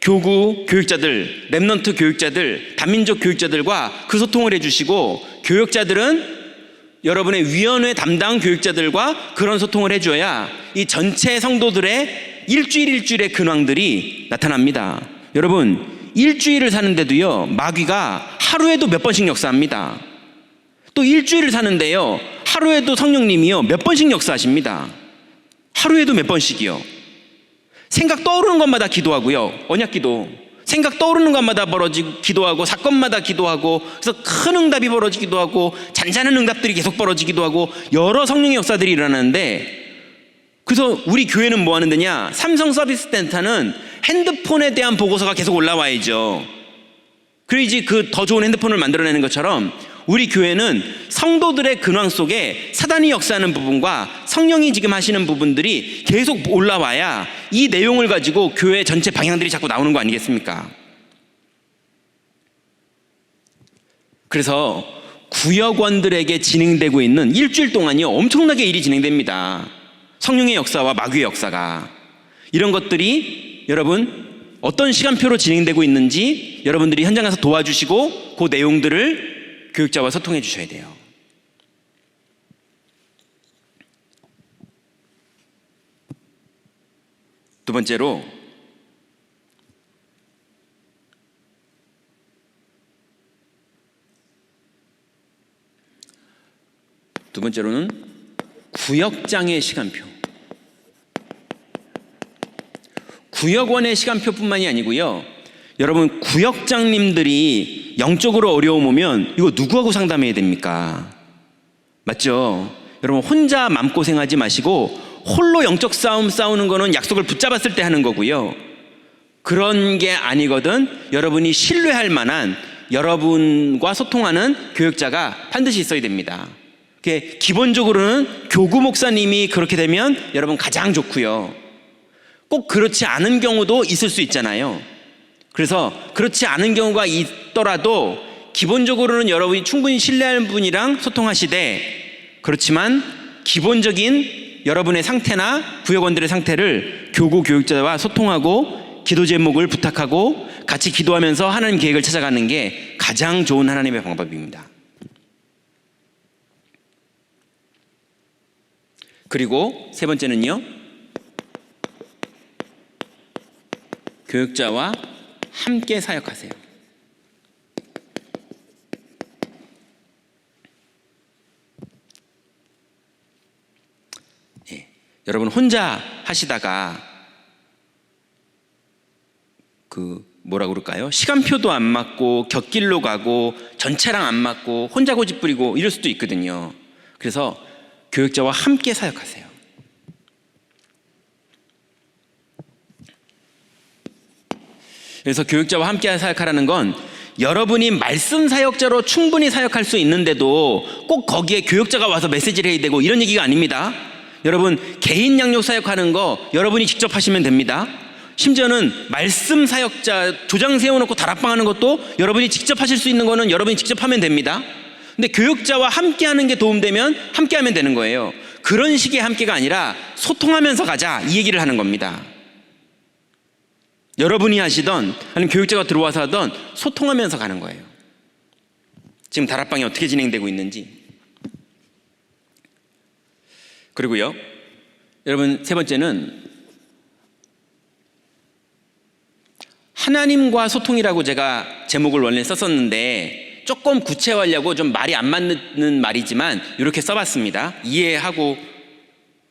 교구 교육자들, 렘넌트 교육자들, 다민족 교육자들과 그 소통을 해주시고, 교육자들은 여러분의 위원회 담당 교육자들과 그런 소통을 해줘야 이 전체 성도들의 일주일의 근황들이 나타납니다. 여러분, 일주일을 사는데도요, 마귀가 하루에도 몇 번씩 역사합니다. 또 일주일을 사는데요, 하루에도 성령님이요 몇 번씩 역사하십니다. 하루에도 몇 번씩이요. 생각 떠오르는 것마다 기도하고요, 언약기도. 생각 떠오르는 것마다 벌어지고 기도하고, 사건마다 기도하고, 그래서 큰 응답이 벌어지기도 하고, 잔잔한 응답들이 계속 벌어지기도 하고, 여러 성령의 역사들이 일어나는데, 그래서 우리 교회는 뭐 하는 데냐? 삼성 서비스 센터는 핸드폰에 대한 보고서가 계속 올라와야죠. 그래야지 그 더 좋은 핸드폰을 만들어내는 것처럼 우리 교회는 성도들의 근황 속에 사단이 역사하는 부분과 성령이 지금 하시는 부분들이 계속 올라와야 이 내용을 가지고 교회 전체 방향들이 자꾸 나오는 거 아니겠습니까? 그래서 구역원들에게 진행되고 있는 일주일 동안이요, 엄청나게 일이 진행됩니다. 성령의 역사와 마귀의 역사가. 이런 것들이 여러분 어떤 시간표로 진행되고 있는지 여러분들이 현장 가서 도와주시고 그 내용들을 교육자와 소통해 주셔야 돼요. 두 번째로는 구역장의 시간표. 구역원의 시간표뿐만이 아니고요, 여러분 구역장님들이 영적으로 어려움 오면 이거 누구하고 상담해야 됩니까? 맞죠? 여러분 혼자 마음고생하지 마시고, 홀로 영적 싸움 싸우는 거는 약속을 붙잡았을 때 하는 거고요, 그런 게 아니거든 여러분이 신뢰할 만한 여러분과 소통하는 교역자가 반드시 있어야 됩니다. 기본적으로는 교구 목사님이 그렇게 되면 여러분 가장 좋고요. 꼭 그렇지 않은 경우도 있을 수 있잖아요. 그래서 그렇지 않은 경우가 있더라도 기본적으로는 여러분이 충분히 신뢰하는 분이랑 소통하시되, 그렇지만 기본적인 여러분의 상태나 구역원들의 상태를 교구 교육자와 소통하고 기도 제목을 부탁하고 같이 기도하면서 하나님 계획을 찾아가는 게 가장 좋은 하나님의 방법입니다. 그리고 세 번째는요, 교육자와 함께 사역하세요. 여러분 혼자 하시다가 뭐라 그럴까요? 시간표도 안 맞고 곁길로 가고 전체랑 안 맞고 혼자 고집 부리고 이럴 수도 있거든요. 그래서 교육자와 함께 사역하세요. 그래서 교육자와 함께 사역하라는 건 여러분이 말씀 사역자로 충분히 사역할 수 있는데도 꼭 거기에 교육자가 와서 메시지를 해야 되고 이런 얘기가 아닙니다. 여러분 개인 양육 사역하는 거 여러분이 직접 하시면 됩니다. 심지어는 말씀 사역자 조장 세워놓고 다락방 하는 것도 여러분이 직접 하실 수 있는 거는 여러분이 직접 하면 됩니다. 근데 교육자와 함께 하는 게 도움되면 함께 하면 되는 거예요. 그런 식의 함께가 아니라 소통하면서 가자, 이 얘기를 하는 겁니다. 여러분이 하시던 아니면 교육자가 들어와서 하던 소통하면서 가는 거예요. 지금 다락방이 어떻게 진행되고 있는지. 그리고요, 여러분 세 번째는 하나님과 소통이라고 제가 제목을 원래 썼었는데 조금 구체화하려고 좀 말이 안 맞는 말이지만 이렇게 써봤습니다. 이해하고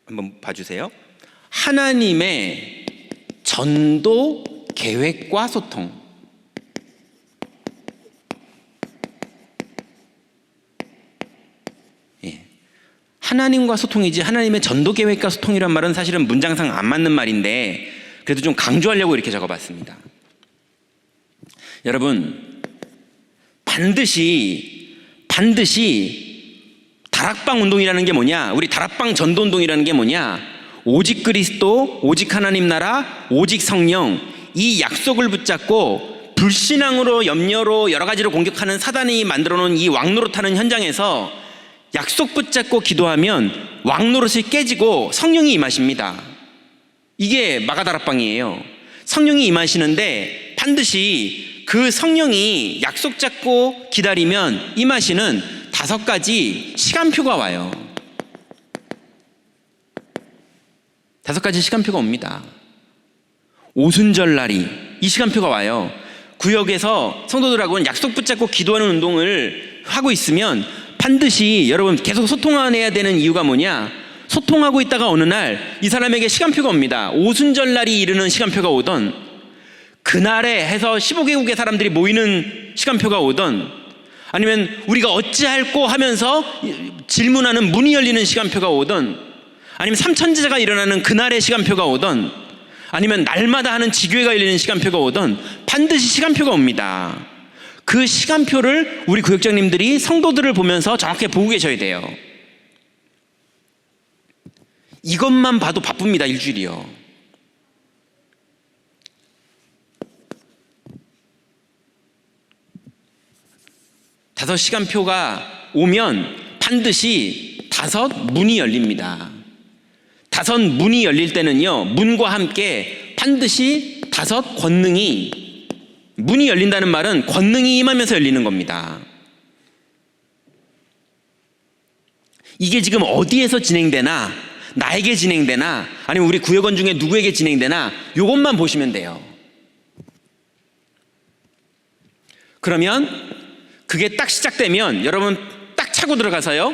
한번 봐주세요. 하나님의 전도 계획과 소통. 하나님과 소통이지 하나님의 전도 계획과 소통이란 말은 사실은 문장상 안 맞는 말인데 그래도 좀 강조하려고 이렇게 적어봤습니다. 여러분 반드시 다락방 운동이라는 게 뭐냐, 우리 다락방 전도 운동이라는 게 뭐냐, 오직 그리스도, 오직 하나님 나라, 오직 성령, 이 약속을 붙잡고 불신앙으로 염려로 여러 가지로 공격하는 사단이 만들어 놓은 이 왕노릇하는 현장에서 약속 붙잡고 기도하면 왕노릇이 깨지고 성령이 임하십니다. 이게 마가다락방이에요. 성령이 임하시는데 반드시 그 성령이 약속 잡고 기다리면 임하시는 5가지 시간표가 와요. 5가지 시간표가 옵니다. 오순절날이 이 시간표가 와요. 구역에서 성도들하고는 약속 붙잡고 기도하는 운동을 하고 있으면 반드시 여러분 계속 소통해야 되는 이유가 뭐냐, 소통하고 있다가 어느 날 이 사람에게 시간표가 옵니다. 오순절날이 이르는 시간표가 오던, 그날에 해서 15개국의 사람들이 모이는 시간표가 오던, 아니면 우리가 어찌할꼬 하면서 질문하는 문이 열리는 시간표가 오던, 아니면 삼천제자가 일어나는 그날의 시간표가 오던, 아니면 날마다 하는 지교회가 열리는 시간표가 오던 반드시 시간표가 옵니다. 그 시간표를 우리 교육장님들이 성도들을 보면서 정확하게 보고 계셔야 돼요. 이것만 봐도 바쁩니다. 일주일이요. 다섯 시간표가 오면 반드시 5 문이 열립니다. 5 문이 열릴 때는요, 문과 함께 반드시 5 권능이, 문이 열린다는 말은 권능이 임하면서 열리는 겁니다. 이게 지금 어디에서 진행되나, 나에게 진행되나, 아니면 우리 구역원 중에 누구에게 진행되나, 이것만 보시면 돼요. 그러면 그게 딱 시작되면 여러분 딱 차고 들어가서요,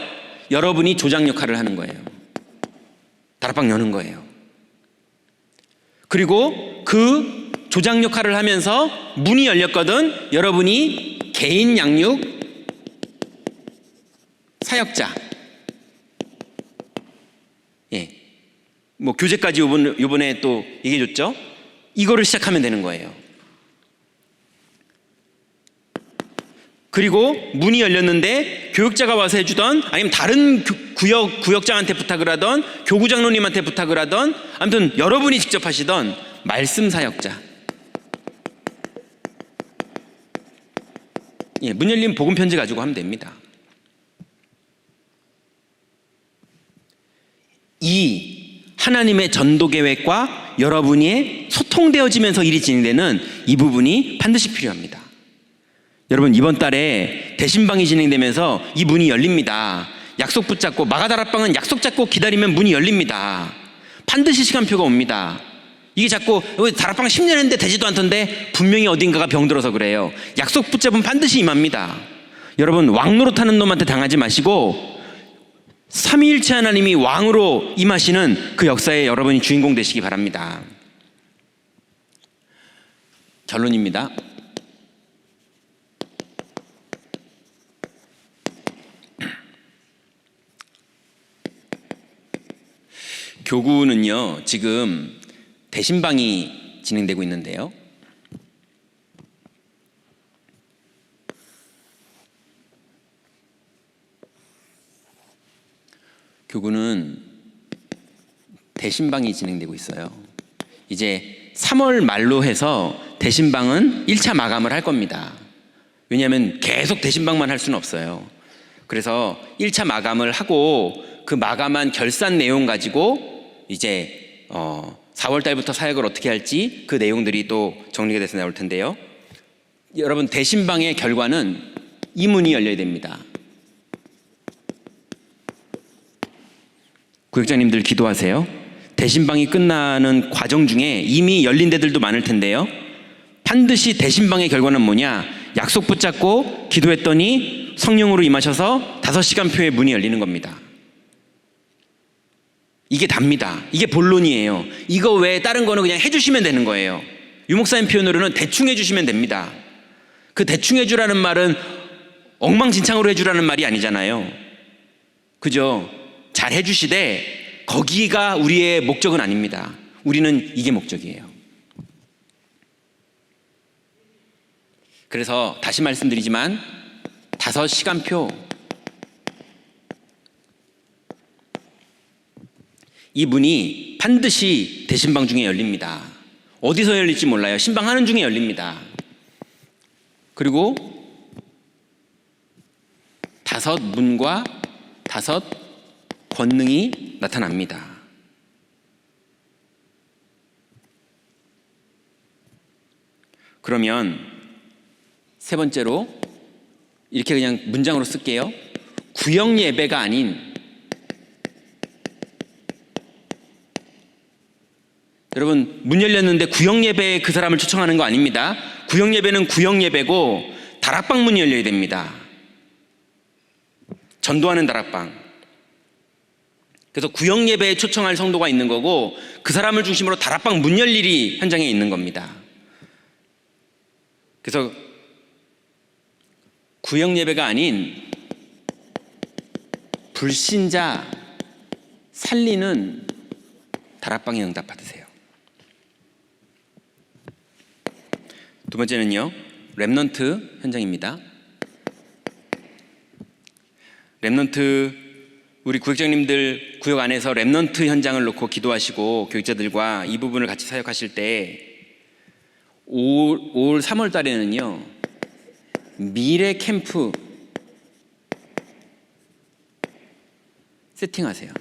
여러분이 조장 역할을 하는 거예요. 다락방 여는 거예요. 그리고 그 조장 역할을 하면서 문이 열렸거든 여러분이 개인 양육 사역자, 뭐 교재까지 요번에 또 얘기해 줬죠. 이거를 시작하면 되는 거예요. 그리고 문이 열렸는데 교육자가 와서 해주던, 아니면 다른 구역장한테 부탁을 하던, 교구 장로님한테 부탁을 하던, 아무튼 여러분이 직접 하시던 말씀 사역자, 문 열린 복음 편지 가지고 하면 됩니다. 이 하나님의 전도 계획과 여러분이 소통되어지면서 일이 진행되는 이 부분이 반드시 필요합니다. 여러분, 이번 달에 대신방이 진행되면서 이 문이 열립니다. 약속 붙잡고, 마가다락방은 약속 잡고 기다리면 문이 열립니다. 반드시 시간표가 옵니다. 이게 자꾸 다락방 10년 했는데 되지도 않던데, 분명히 어딘가가 병들어서 그래요. 약속 붙잡으면 반드시 임합니다. 여러분, 왕노릇하는 놈한테 당하지 마시고 삼위일체 하나님이 왕으로 임하시는 그 역사에 여러분이 주인공 되시기 바랍니다. 결론입니다. 교구는요, 지금 대신방이 진행되고 있는데요, 교구는 대신방이 진행되고 있어요. 이제 3월 말로 해서 대신방은 1차 마감을 할 겁니다. 왜냐하면 계속 대신방만 할 수는 없어요. 그래서 1차 마감을 하고 그 마감한 결산 내용 가지고 이제 4월 달부터 사역을 어떻게 할지 그 내용들이 또 정리가 돼서 나올 텐데요. 여러분, 대신방의 결과는 이 문이 열려야 됩니다. 구역장님들 기도하세요. 대신방이 끝나는 과정 중에 이미 열린 데들도 많을 텐데요, 반드시 대신방의 결과는 뭐냐? 약속 붙잡고 기도했더니 성령으로 임하셔서 5시간표의 문이 열리는 겁니다. 이게 답니다. 이게 본론이에요. 이거 외에 다른 거는 그냥 해주시면 되는 거예요. 유목사님 표현으로는 대충 해주시면 됩니다. 그 대충 해주라는 말은 엉망진창으로 해주라는 말이 아니잖아요. 그죠? 잘 해주시되 거기가 우리의 목적은 아닙니다. 우리는 이게 목적이에요. 그래서 다시 말씀드리지만 5시간표, 이 문이 반드시 대신방 중에 열립니다. 어디서 열릴지 몰라요. 신방하는 중에 열립니다. 그리고 5문과 5 권능이 나타납니다. 그러면 세 번째로 이렇게 그냥 문장으로 쓸게요. 구역 예배가 아닌, 여러분, 문 열렸는데 구역 예배에 그 사람을 초청하는 거 아닙니다. 구역 예배는 구역 예배고 다락방 문이 열려야 됩니다. 전도하는 다락방. 그래서 구역 예배에 초청할 성도가 있는 거고, 그 사람을 중심으로 다락방 문 열 일이 현장에 있는 겁니다. 그래서 구역 예배가 아닌 불신자 살리는 다락방에 응답받으세요. 두 번째는요, 렘넌트 현장입니다. 렘넌트, 우리 구역장님들 구역 안에서 렘넌트 현장을 놓고 기도하시고 교육자들과 이 부분을 같이 사역하실 때 올 3월 달에는요, 미래 캠프 세팅하세요.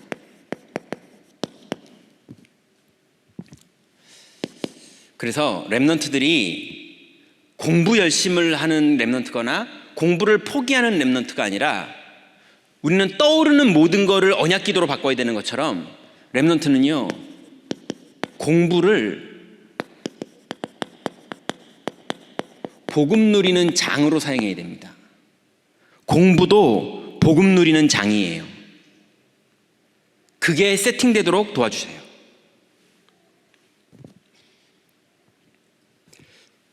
그래서 렘넌트들이 공부 열심을 하는 렘넌트거나 공부를 포기하는 렘넌트가 아니라, 우리는 떠오르는 모든 거를 언약 기도로 바꿔야 되는 것처럼 렘넌트는요, 공부를 복음 누리는 장으로 사용해야 됩니다. 공부도 복음 누리는 장이에요. 그게 세팅되도록 도와주세요.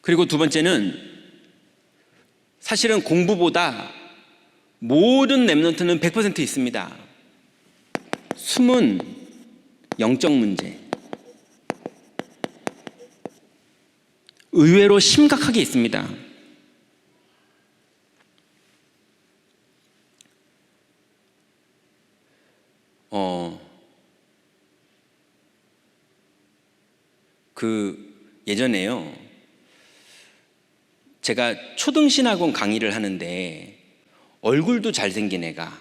그리고 두 번째는, 사실은 공부보다 모든 렘넌트는 100% 있습니다. 숨은 영적 문제. 의외로 심각하게 있습니다. 예전에요, 제가 초등신학원 강의를 하는데 얼굴도 잘생긴 애가,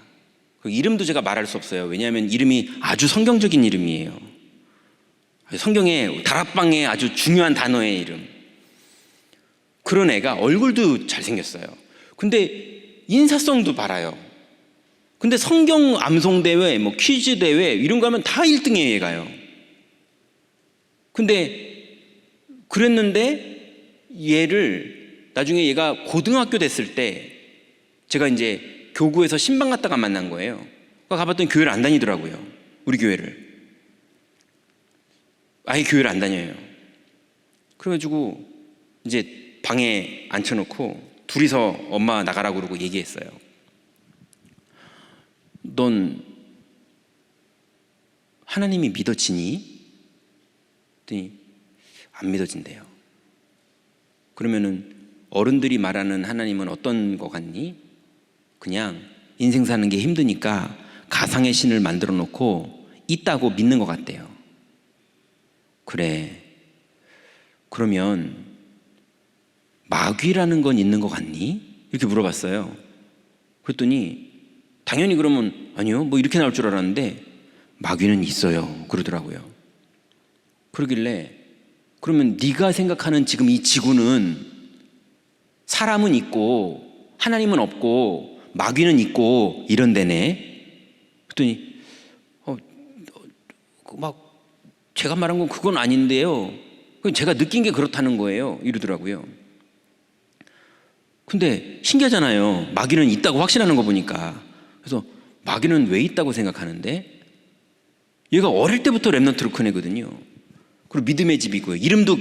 그 이름도 제가 말할 수 없어요. 왜냐하면 이름이 아주 성경적인 이름이에요. 성경에 다락방에 아주 중요한 단어의 이름. 그런 애가 얼굴도 잘생겼어요. 근데 인사성도 바라요. 근데 성경 암송대회, 뭐 퀴즈 대회 이런 거 하면 다 1등이에요, 얘가요. 근데 그랬는데 얘를 나중에 얘가 고등학교 됐을 때 제가 이제 교구에서 신방 갔다가 만난 거예요. 가봤더니 교회를 안 다니더라고요. 우리 교회를. 아예 교회를 안 다녀요. 그래가지고 이제 방에 앉혀놓고 둘이서 엄마 나가라고 그러고 얘기했어요. 넌 하나님이 믿어지니? 그랬더니 안 믿어진대요. 그러면은 어른들이 말하는 하나님은 어떤 거 같니? 그냥 인생 사는 게 힘드니까 가상의 신을 만들어 놓고 있다고 믿는 것 같대요. 그래, 그러면 마귀라는 건 있는 것 같니? 이렇게 물어봤어요. 그랬더니 당연히 그러면 아니요, 뭐 이렇게 나올 줄 알았는데 마귀는 있어요 그러더라고요. 그러길래 그러면 네가 생각하는 지금 이 지구는 사람은 있고 하나님은 없고 마귀는 있고 이런 데네? 그랬더니 막 제가 말한 건 그건 아닌데요, 제가 느낀 게 그렇다는 거예요 이러더라고요. 근데 신기하잖아요. 마귀는 있다고 확신하는 거 보니까. 그래서 마귀는 왜 있다고 생각하는데? 얘가 어릴 때부터 렘넌트로 큰 애거든요. 그리고 믿음의 집이고요. 이름도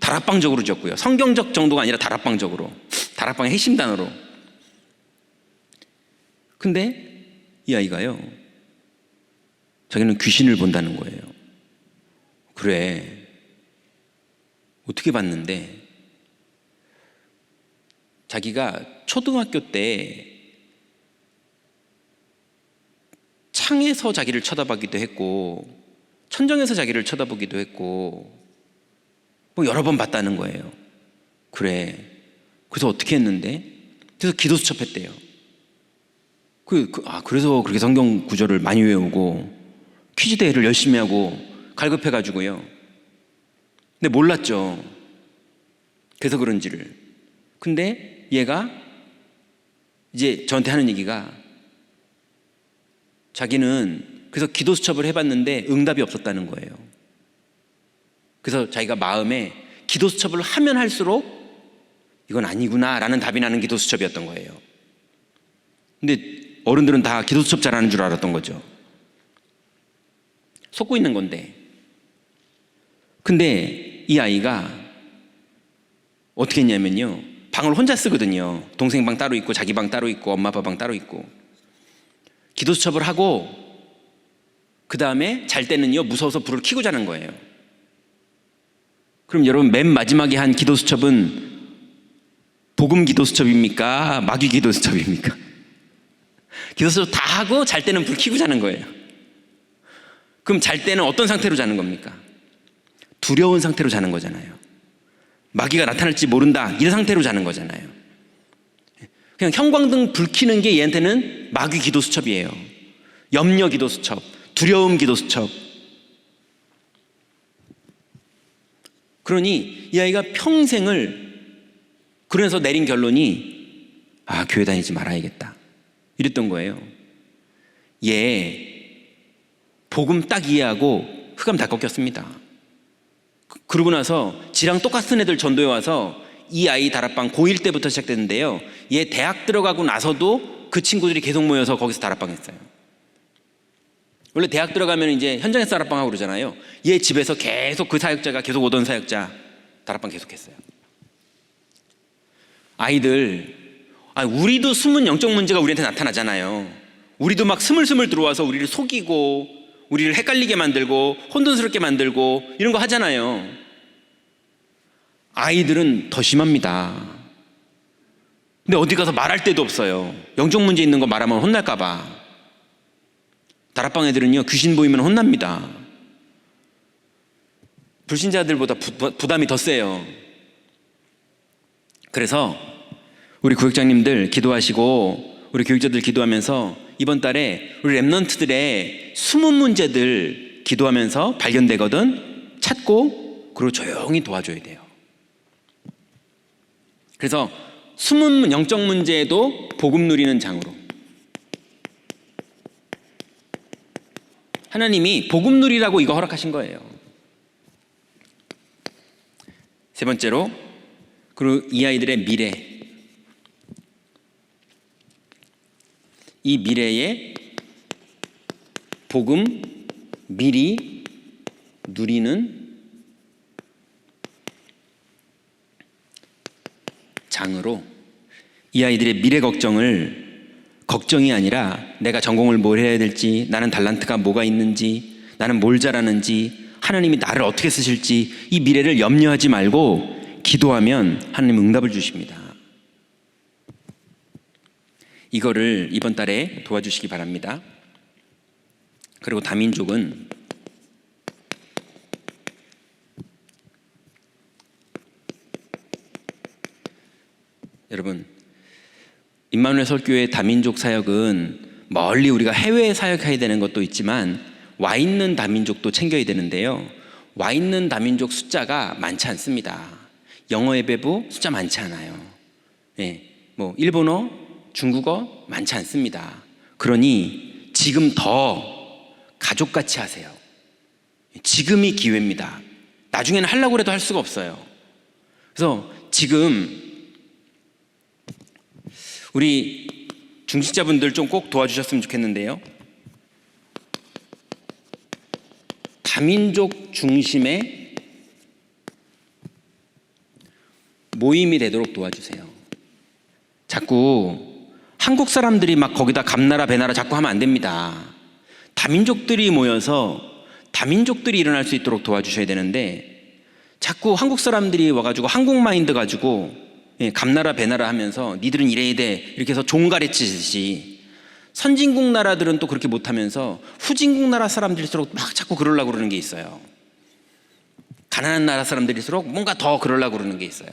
다락방적으로 지었고요. 성경적 정도가 아니라 다락방적으로, 다락방의 핵심 단어로. 근데 이 아이가요, 자기는 귀신을 본다는 거예요. 그래, 어떻게 봤는데 자기가 초등학교 때 창에서 자기를 쳐다보기도 했고 천정에서 자기를 쳐다보기도 했고 뭐 여러 번 봤다는 거예요. 그래, 그래서 어떻게 했는데? 그래서 기도 수첩했대요. 그래서 그렇게 성경 구절을 많이 외우고 퀴즈 대회를 열심히 하고 갈급해가지고요. 근데 몰랐죠, 그래서 그런지를. 근데 얘가 이제 저한테 하는 얘기가, 자기는 그래서 기도 수첩을 해봤는데 응답이 없었다는 거예요. 그래서 자기가 마음에 기도 수첩을 하면 할수록 이건 아니구나 라는 답이 나는 기도 수첩이었던 거예요. 근데 어른들은 다 기도 수첩 잘하는 줄 알았던 거죠. 속고 있는 건데. 근데 이 아이가 어떻게 했냐면요, 방을 혼자 쓰거든요. 동생 방 따로 있고 자기 방 따로 있고 엄마 아빠 방 따로 있고. 기도 수첩을 하고 그 다음에 잘 때는요 무서워서 불을 켜고 자는 거예요. 그럼 여러분, 맨 마지막에 한 기도 수첩은 복음 기도 수첩입니까? 마귀 기도 수첩입니까? 기도 수첩 다 하고 잘 때는 불 켜고 자는 거예요. 그럼 잘 때는 어떤 상태로 자는 겁니까? 두려운 상태로 자는 거잖아요. 마귀가 나타날지 모른다 이런 상태로 자는 거잖아요. 그냥 형광등 불 켜는 게 얘한테는 마귀 기도 수첩이에요. 염려 기도 수첩, 두려움 기도 수첩. 그러니 이 아이가 평생을, 그래서 내린 결론이 교회 다니지 말아야겠다 이랬던 거예요. 얘 복음 딱 이해하고 흑암 다 꺾였습니다. 그러고 나서 지랑 똑같은 애들 전도에 와서 이 아이 다락방 고1 때부터 시작됐는데요, 얘 대학 들어가고 나서도 그 친구들이 계속 모여서 거기서 다락방 했어요. 원래 대학 들어가면 이제 현장에서 다락방 하고 그러잖아요. 얘 집에서 계속 그 사역자가 계속 오던 사역자 다락방 계속 했어요. 아이들, 우리도 숨은 영적 문제가 우리한테 나타나잖아요. 우리도 막 스물스물 들어와서 우리를 속이고 우리를 헷갈리게 만들고 혼돈스럽게 만들고 이런 거 하잖아요. 아이들은 더 심합니다. 근데 어디 가서 말할 데도 없어요. 영적 문제 있는 거 말하면 혼날까 봐. 다락방 애들은요, 귀신 보이면 혼납니다. 불신자들보다 부담이 더 세요. 그래서 우리 구역장님들 기도하시고 우리 교육자들 기도하면서 이번 달에 우리 랩넌트들의 숨은 문제들 기도하면서 발견되거든 찾고 그리고 조용히 도와줘야 돼요. 그래서 숨은 영적 문제에도 복음 누리는 장으로, 하나님이 복음 누리라고 이거 허락하신 거예요. 세 번째로, 그리고 이 아이들의 미래, 이 미래의 복음 미리 누리는 장으로 이 아이들의 미래 걱정이 아니라 내가 전공을 뭘 해야 될지, 나는 달란트가 뭐가 있는지, 나는 뭘 잘하는지, 하나님이 나를 어떻게 쓰실지, 이 미래를 염려하지 말고 기도하면 하나님 응답을 주십니다. 이거를 이번 달에 도와주시기 바랍니다. 그리고 다민족은 여러분, 임마누엘 설교회 다민족 사역은 멀리 우리가 해외에 사역해야 되는 것도 있지만 와 있는 다민족도 챙겨야 되는데요, 와 있는 다민족 숫자가 많지 않습니다. 영어 예배부 숫자 많지 않아요. 뭐 일본어, 중국어 많지 않습니다. 그러니 지금 더 가족같이 하세요. 지금이 기회입니다. 나중에는 하려고 해도 할 수가 없어요. 그래서 지금 우리 중직자분들 좀 꼭 도와주셨으면 좋겠는데요, 다민족 중심의 모임이 되도록 도와주세요. 자꾸 한국 사람들이 막 거기다 감나라 배나라 자꾸 하면 안 됩니다. 다민족들이 모여서 다민족들이 일어날 수 있도록 도와주셔야 되는데, 자꾸 한국 사람들이 와가지고 한국 마인드 가지고 감나라 배나라 하면서 니들은 이래야 돼 이렇게 해서 종가르치듯이, 선진국 나라들은 또 그렇게 못하면서 후진국 나라 사람들일수록 막 자꾸 그러려고 그러는 게 있어요. 가난한 나라 사람들일수록 뭔가 더 그러려고 그러는 게 있어요.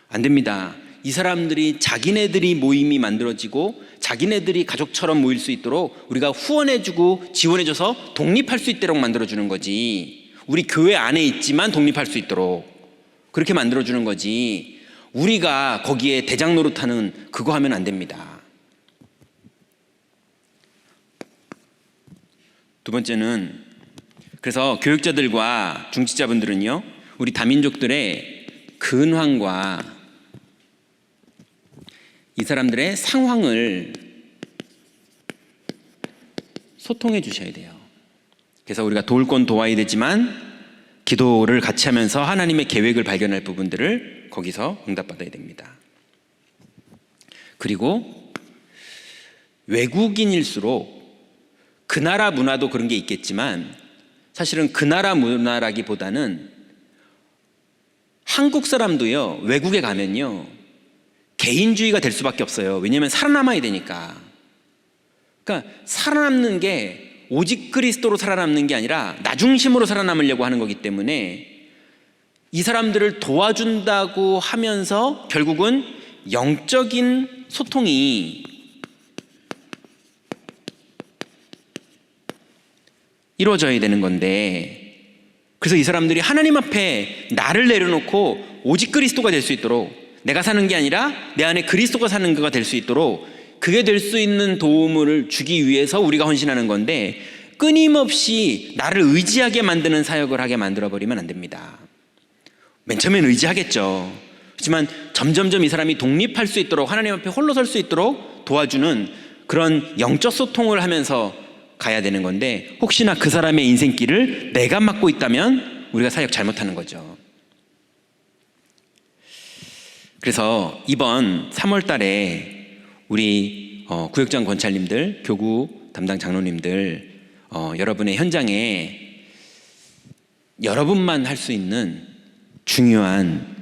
안 됩니다. 이 사람들이 자기네들이 모임이 만들어지고 자기네들이 가족처럼 모일 수 있도록 우리가 후원해주고 지원해줘서 독립할 수 있도록 만들어주는 거지, 우리 교회 안에 있지만 독립할 수 있도록 그렇게 만들어주는 거지, 우리가 거기에 대장 노릇하는 그거 하면 안 됩니다. 두 번째는, 그래서 교육자들과 중직자분들은요, 우리 다민족들의 근황과 이 사람들의 상황을 소통해 주셔야 돼요. 그래서 우리가 도울 건 도와야 되지만 기도를 같이 하면서 하나님의 계획을 발견할 부분들을 거기서 응답받아야 됩니다. 그리고 외국인일수록 그 나라 문화도 그런 게 있겠지만 사실은 그 나라 문화라기보다는 한국 사람도요, 외국에 가면요 개인주의가 될 수밖에 없어요. 왜냐하면 살아남아야 되니까. 그러니까 살아남는 게 오직 그리스도로 살아남는 게 아니라 나 중심으로 살아남으려고 하는 거기 때문에 이 사람들을 도와준다고 하면서 결국은 영적인 소통이 이루어져야 되는 건데, 그래서 이 사람들이 하나님 앞에 나를 내려놓고 오직 그리스도가 될 수 있도록, 내가 사는 게 아니라 내 안에 그리스도가 사는 거가 될 수 있도록 그게 될 수 있는 도움을 주기 위해서 우리가 헌신하는 건데, 끊임없이 나를 의지하게 만드는 사역을 하게 만들어버리면 안 됩니다. 맨 처음엔 의지하겠죠. 하지만 점점점 이 사람이 독립할 수 있도록, 하나님 앞에 홀로 설 수 있도록 도와주는 그런 영적 소통을 하면서 가야 되는 건데, 혹시나 그 사람의 인생길을 내가 맡고 있다면 우리가 사역 잘못하는 거죠. 그래서 이번 3월 달에 우리 구역장 권찰님들, 교구 담당 장로님들, 여러분의 현장에 여러분만 할 수 있는 중요한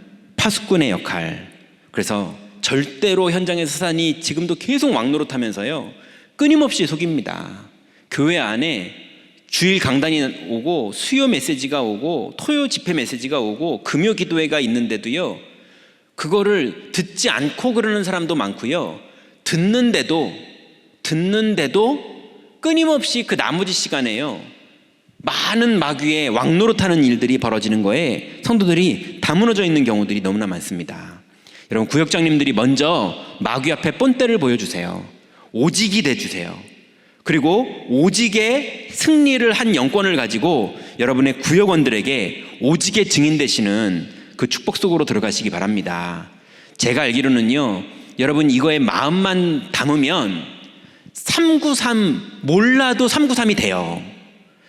파수꾼의 역할. 그래서 절대로 현장의 사단이 지금도 계속 왕노릇하면서요, 끊임없이 속입니다. 교회 안에 주일 강단이 오고 수요 메시지가 오고 토요 집회 메시지가 오고 금요 기도회가 있는데도요, 그거를 듣지 않고 그러는 사람도 많고요, 듣는데도 끊임없이 그 나머지 시간에요, 많은 마귀의 왕노릇하는 일들이 벌어지는 거에 성도들이 다 무너져 있는 경우들이 너무나 많습니다. 여러분, 구역장님들이 먼저 마귀 앞에 본때를 보여주세요. 오직이 돼주세요. 그리고 오직의 승리를 한 영권을 가지고 여러분의 구역원들에게 오직의 증인 되시는 그 축복 속으로 들어가시기 바랍니다. 제가 알기로는요, 여러분 이거에 마음만 담으면 393 몰라도 393이 돼요.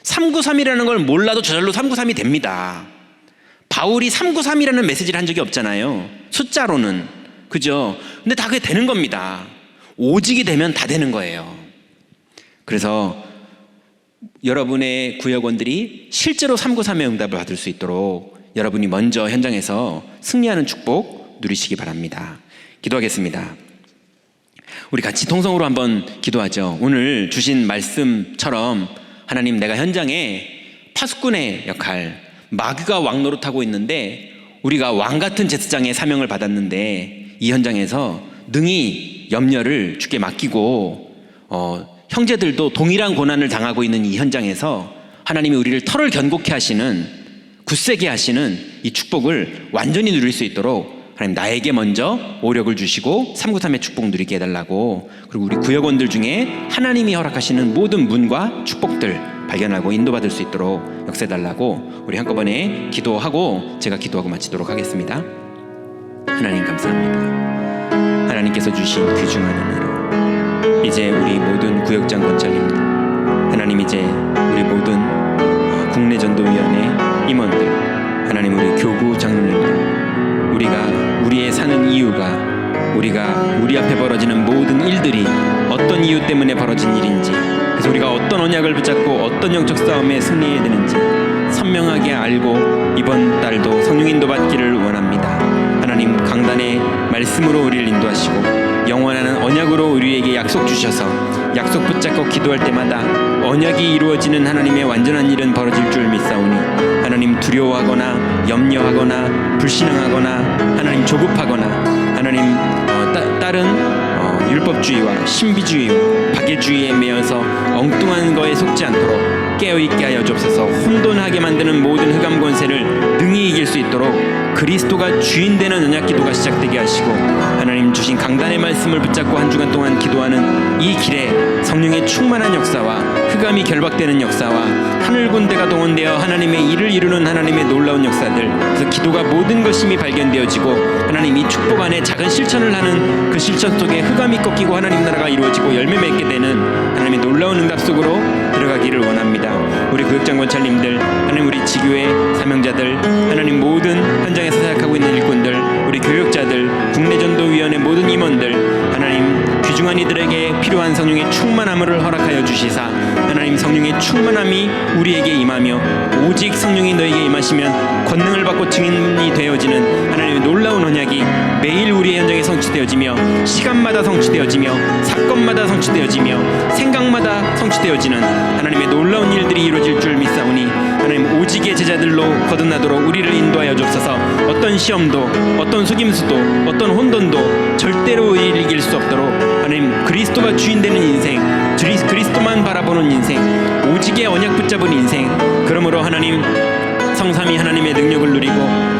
393이라는 걸 몰라도 저절로 393이 됩니다. 바울이 393이라는 메시지를 한 적이 없잖아요, 숫자로는. 그죠? 근데 다 그게 되는 겁니다. 오직이 되면 다 되는 거예요. 그래서 여러분의 구역원들이 실제로 393의 응답을 받을 수 있도록 여러분이 먼저 현장에서 승리하는 축복 누리시기 바랍니다. 기도하겠습니다. 우리 같이 통성으로 한번 기도하죠. 오늘 주신 말씀처럼 하나님, 내가 현장에 파수꾼의 역할, 마귀가 왕노릇하고 있는데 우리가 왕같은 제사장의 사명을 받았는데 이 현장에서 능히 염려를 주께 맡기고 형제들도 동일한 고난을 당하고 있는 이 현장에서 하나님이 우리를 털을 견고케 하시는, 굳세게 하시는 이 축복을 완전히 누릴 수 있도록 하나님, 나에게 먼저 오력을 주시고 393의 축복 누리게 해달라고, 그리고 우리 구역원들 중에 하나님이 허락하시는 모든 문과 축복들 발견하고 인도받을 수 있도록 역사해달라고 우리 한꺼번에 기도하고 제가 기도하고 마치도록 하겠습니다. 하나님 감사합니다. 하나님께서 주신 귀중한 은혜로 이제 우리 모든 구역장 권찰님들, 하나님 이제 우리 모든 국내전도위원회 임원들, 하나님 우리 교구 장로님들, 우리가 우리의 사는 이유가, 우리가 우리 앞에 벌어지는 모든 일들이 어떤 이유 때문에 벌어진 일인지, 그래서 우리가 어떤 언약을 붙잡고 어떤 영적 싸움에 승리해야 되는지 선명하게 알고 이번 달도 성령 인도 받기를 원합니다. 하나님, 강단의 말씀으로 우리를 인도하시고 영원한 언약으로 우리에게 약속 주셔서 약속 붙잡고 기도할 때마다 언약이 이루어지는 하나님의 완전한 일은 벌어질 줄 믿사오니, 하나님 두려워하거나 염려하거나 불신앙하거나 하나님 조급하거나 하나님 다른 율법주의와 신비주의, 박애주의에 매여서 엉뚱한 거에 속지 않도록 깨어있게 하여 주옵소서. 혼돈하게 만드는 모든 흑암 권세를 능히 이길 수 있도록 그리스도가 주인 되는 언약 기도가 시작되게 하시고, 하나님 주신 강단의 말씀을 붙잡고 한 주간 동안 기도하는 이 길에 성령의 충만한 역사와 흑암이 결박되는 역사와 하늘 군대가 동원되어 하나님의 일을 이루는 하나님의 놀라운 역사들, 그래서 기도가 모든 것임이 발견되어지고 하나님 이 축복 안에 작은 실천을 하는 그 실천 속에 흑암이 꺾이고 하나님 나라가 이루어지고 열매 맺게 되는 하나님의 놀라운 응답 속으로 들어가기를 원합니다. 우리 구역장 권찰님들, 하나님 우리 지교회 사명자들, 하나님 모든 현장에서 사역하고 있는 일꾼들, 우리 교역자들, 국내전도위원회 모든 임원들, 하나님 귀중한 이들에게 필요한 성령의 충만함을 허락하여 주시사 하나님 성령의 충만함이 우리에게 임하며 오직 성령이 너에게 임하시면 권능을 받고 증인이 되어지는 하나님의 놀라운 언약이 매일 우리의 현장에 성취되어지며 시간마다 성취되어지며 사건마다 성취되어지며 생각마다 성취되어지는 하나님의 놀라운 일들이 이루어질 줄 믿사오니, 하나님 오직의 제자들로 거듭나도록 우리를 인도하여 주옵소서. 어떤 시험도, 어떤 속임수도, 어떤 혼돈도 절대로 우리를 이길 수 없도록 하나님 그리스도가 주인 되는 인생, 그리스도만 바라보는 인생, 오직의 언약 붙잡은 인생, 그러므로 하나님 성삼위 하나님의 능력을 누리고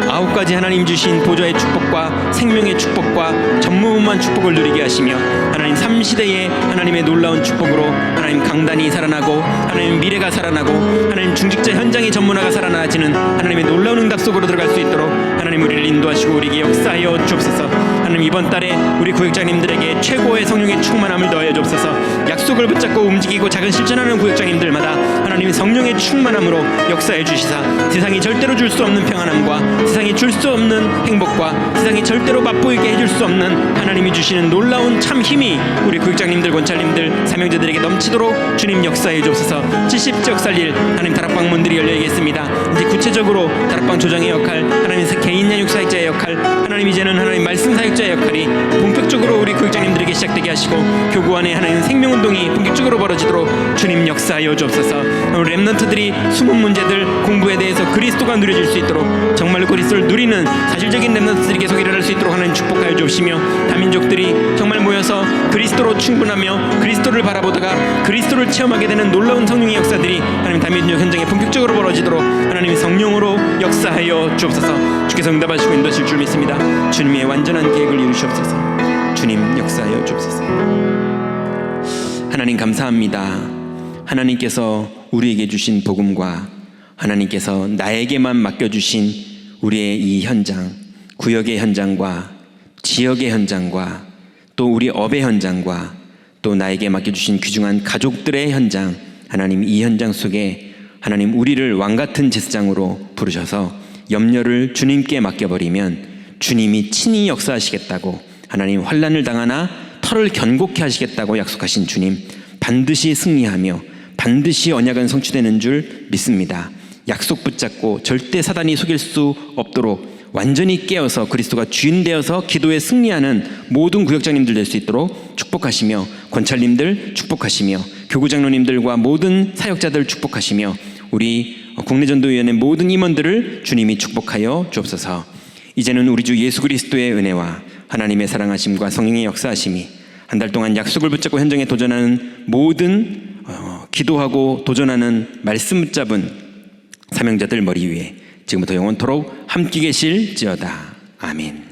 9가지 하나님 주신 보좌의 축복과 생명의 축복과 전무후무한 축복을 누리게 하시며, 하나님 3시대의 하나님의 놀라운 축복으로 하나님 강단이 살아나고 하나님 미래가 살아나고 하나님 중직자 현장의 전문화가 살아나지는 하나님의 놀라운 응답 속으로 들어갈 수 있도록 하나님 우리를 인도하시고 우리에게 역사하여 주옵소서. 하나님 이번 달에 우리 구역장님들에게 최고의 성령의 충만함을 더하여 주옵소서. 약속을 붙잡고 움직이고 작은 실천하는 구역장님들마다 하나님 성령의 충만함으로 역사해 주시사 세상이 절대로 줄 수 없는 평안함과 세상이 줄 수 없는 행복과 세상이 절대로 맛보이게 해줄 수 없는 하나님이 주시는 놀라운 참 힘이 우리 구역장님들, 권찰님들, 사명자들에게 넘치도록 주님 역사해 주옵소서. 70적 살릴 하나님 다락방 문들이 열려 있겠습니다. 이제 구체적으로 다락방 조정의 역할, 하나님 개인 양육 사역자의 역할, 역할, 하나님 이제는 하나님 말씀 사역자의 역할이 본격적으로 우리 교육장님들에게 시작되게 하시고 교구 안에 하나님 생명운동이 본격적으로 벌어지도록 주님 역사하여 주옵소서. 오늘 랩넌트들이 숨은 문제들 공부에 대해서 그리스도가 누려질 수 있도록 정말로 그리스도를 누리는 사실적인 랩넌트들이 계속 일어날 수 있도록 하나님 축복하여 주옵시며 다민족들이 정말 모여서 그리스도로 충분하며 그리스도를 바라보다가 그리스도를 체험하게 되는 놀라운 성령의 역사들이 하나님 다민족 현장에 본격적으로 벌어지도록 하나님의 성령으로 역사하여 주옵소서. 주께서 응답하시고 인도하실 줄 믿습니다. 주님의 완전한 계획을 이루시옵소서. 주님 역사하여 주옵소서. 하나님 감사합니다. 하나님께서 우리에게 주신 복음과 하나님께서 나에게만 맡겨주신 우리의 이 현장, 구역의 현장과 지역의 현장과 또 우리 업의 현장과 또 나에게 맡겨주신 귀중한 가족들의 현장, 하나님 이 현장 속에 하나님 우리를 왕같은 제사장으로 부르셔서 염려를 주님께 맡겨버리면 주님이 친히 역사하시겠다고, 하나님 환난을 당하나 털을 견고케 하시겠다고 약속하신 주님, 반드시 승리하며 반드시 언약은 성취되는 줄 믿습니다. 약속 붙잡고 절대 사단이 속일 수 없도록 완전히 깨어서 그리스도가 주인 되어서 기도에 승리하는 모든 구역장님들 될 수 있도록 축복하시며, 권찰님들 축복하시며, 교구장로님들과 모든 사역자들 축복하시며, 우리 국내전도위원회 모든 임원들을 주님이 축복하여 주옵소서. 이제는 우리 주 예수 그리스도의 은혜와 하나님의 사랑하심과 성령의 역사하심이 한 달 동안 약속을 붙잡고 현장에 도전하는 모든 기도하고 도전하는 말씀 붙잡은 사명자들 머리 위에 지금부터 영원토록 함께 계실지어다. 아멘.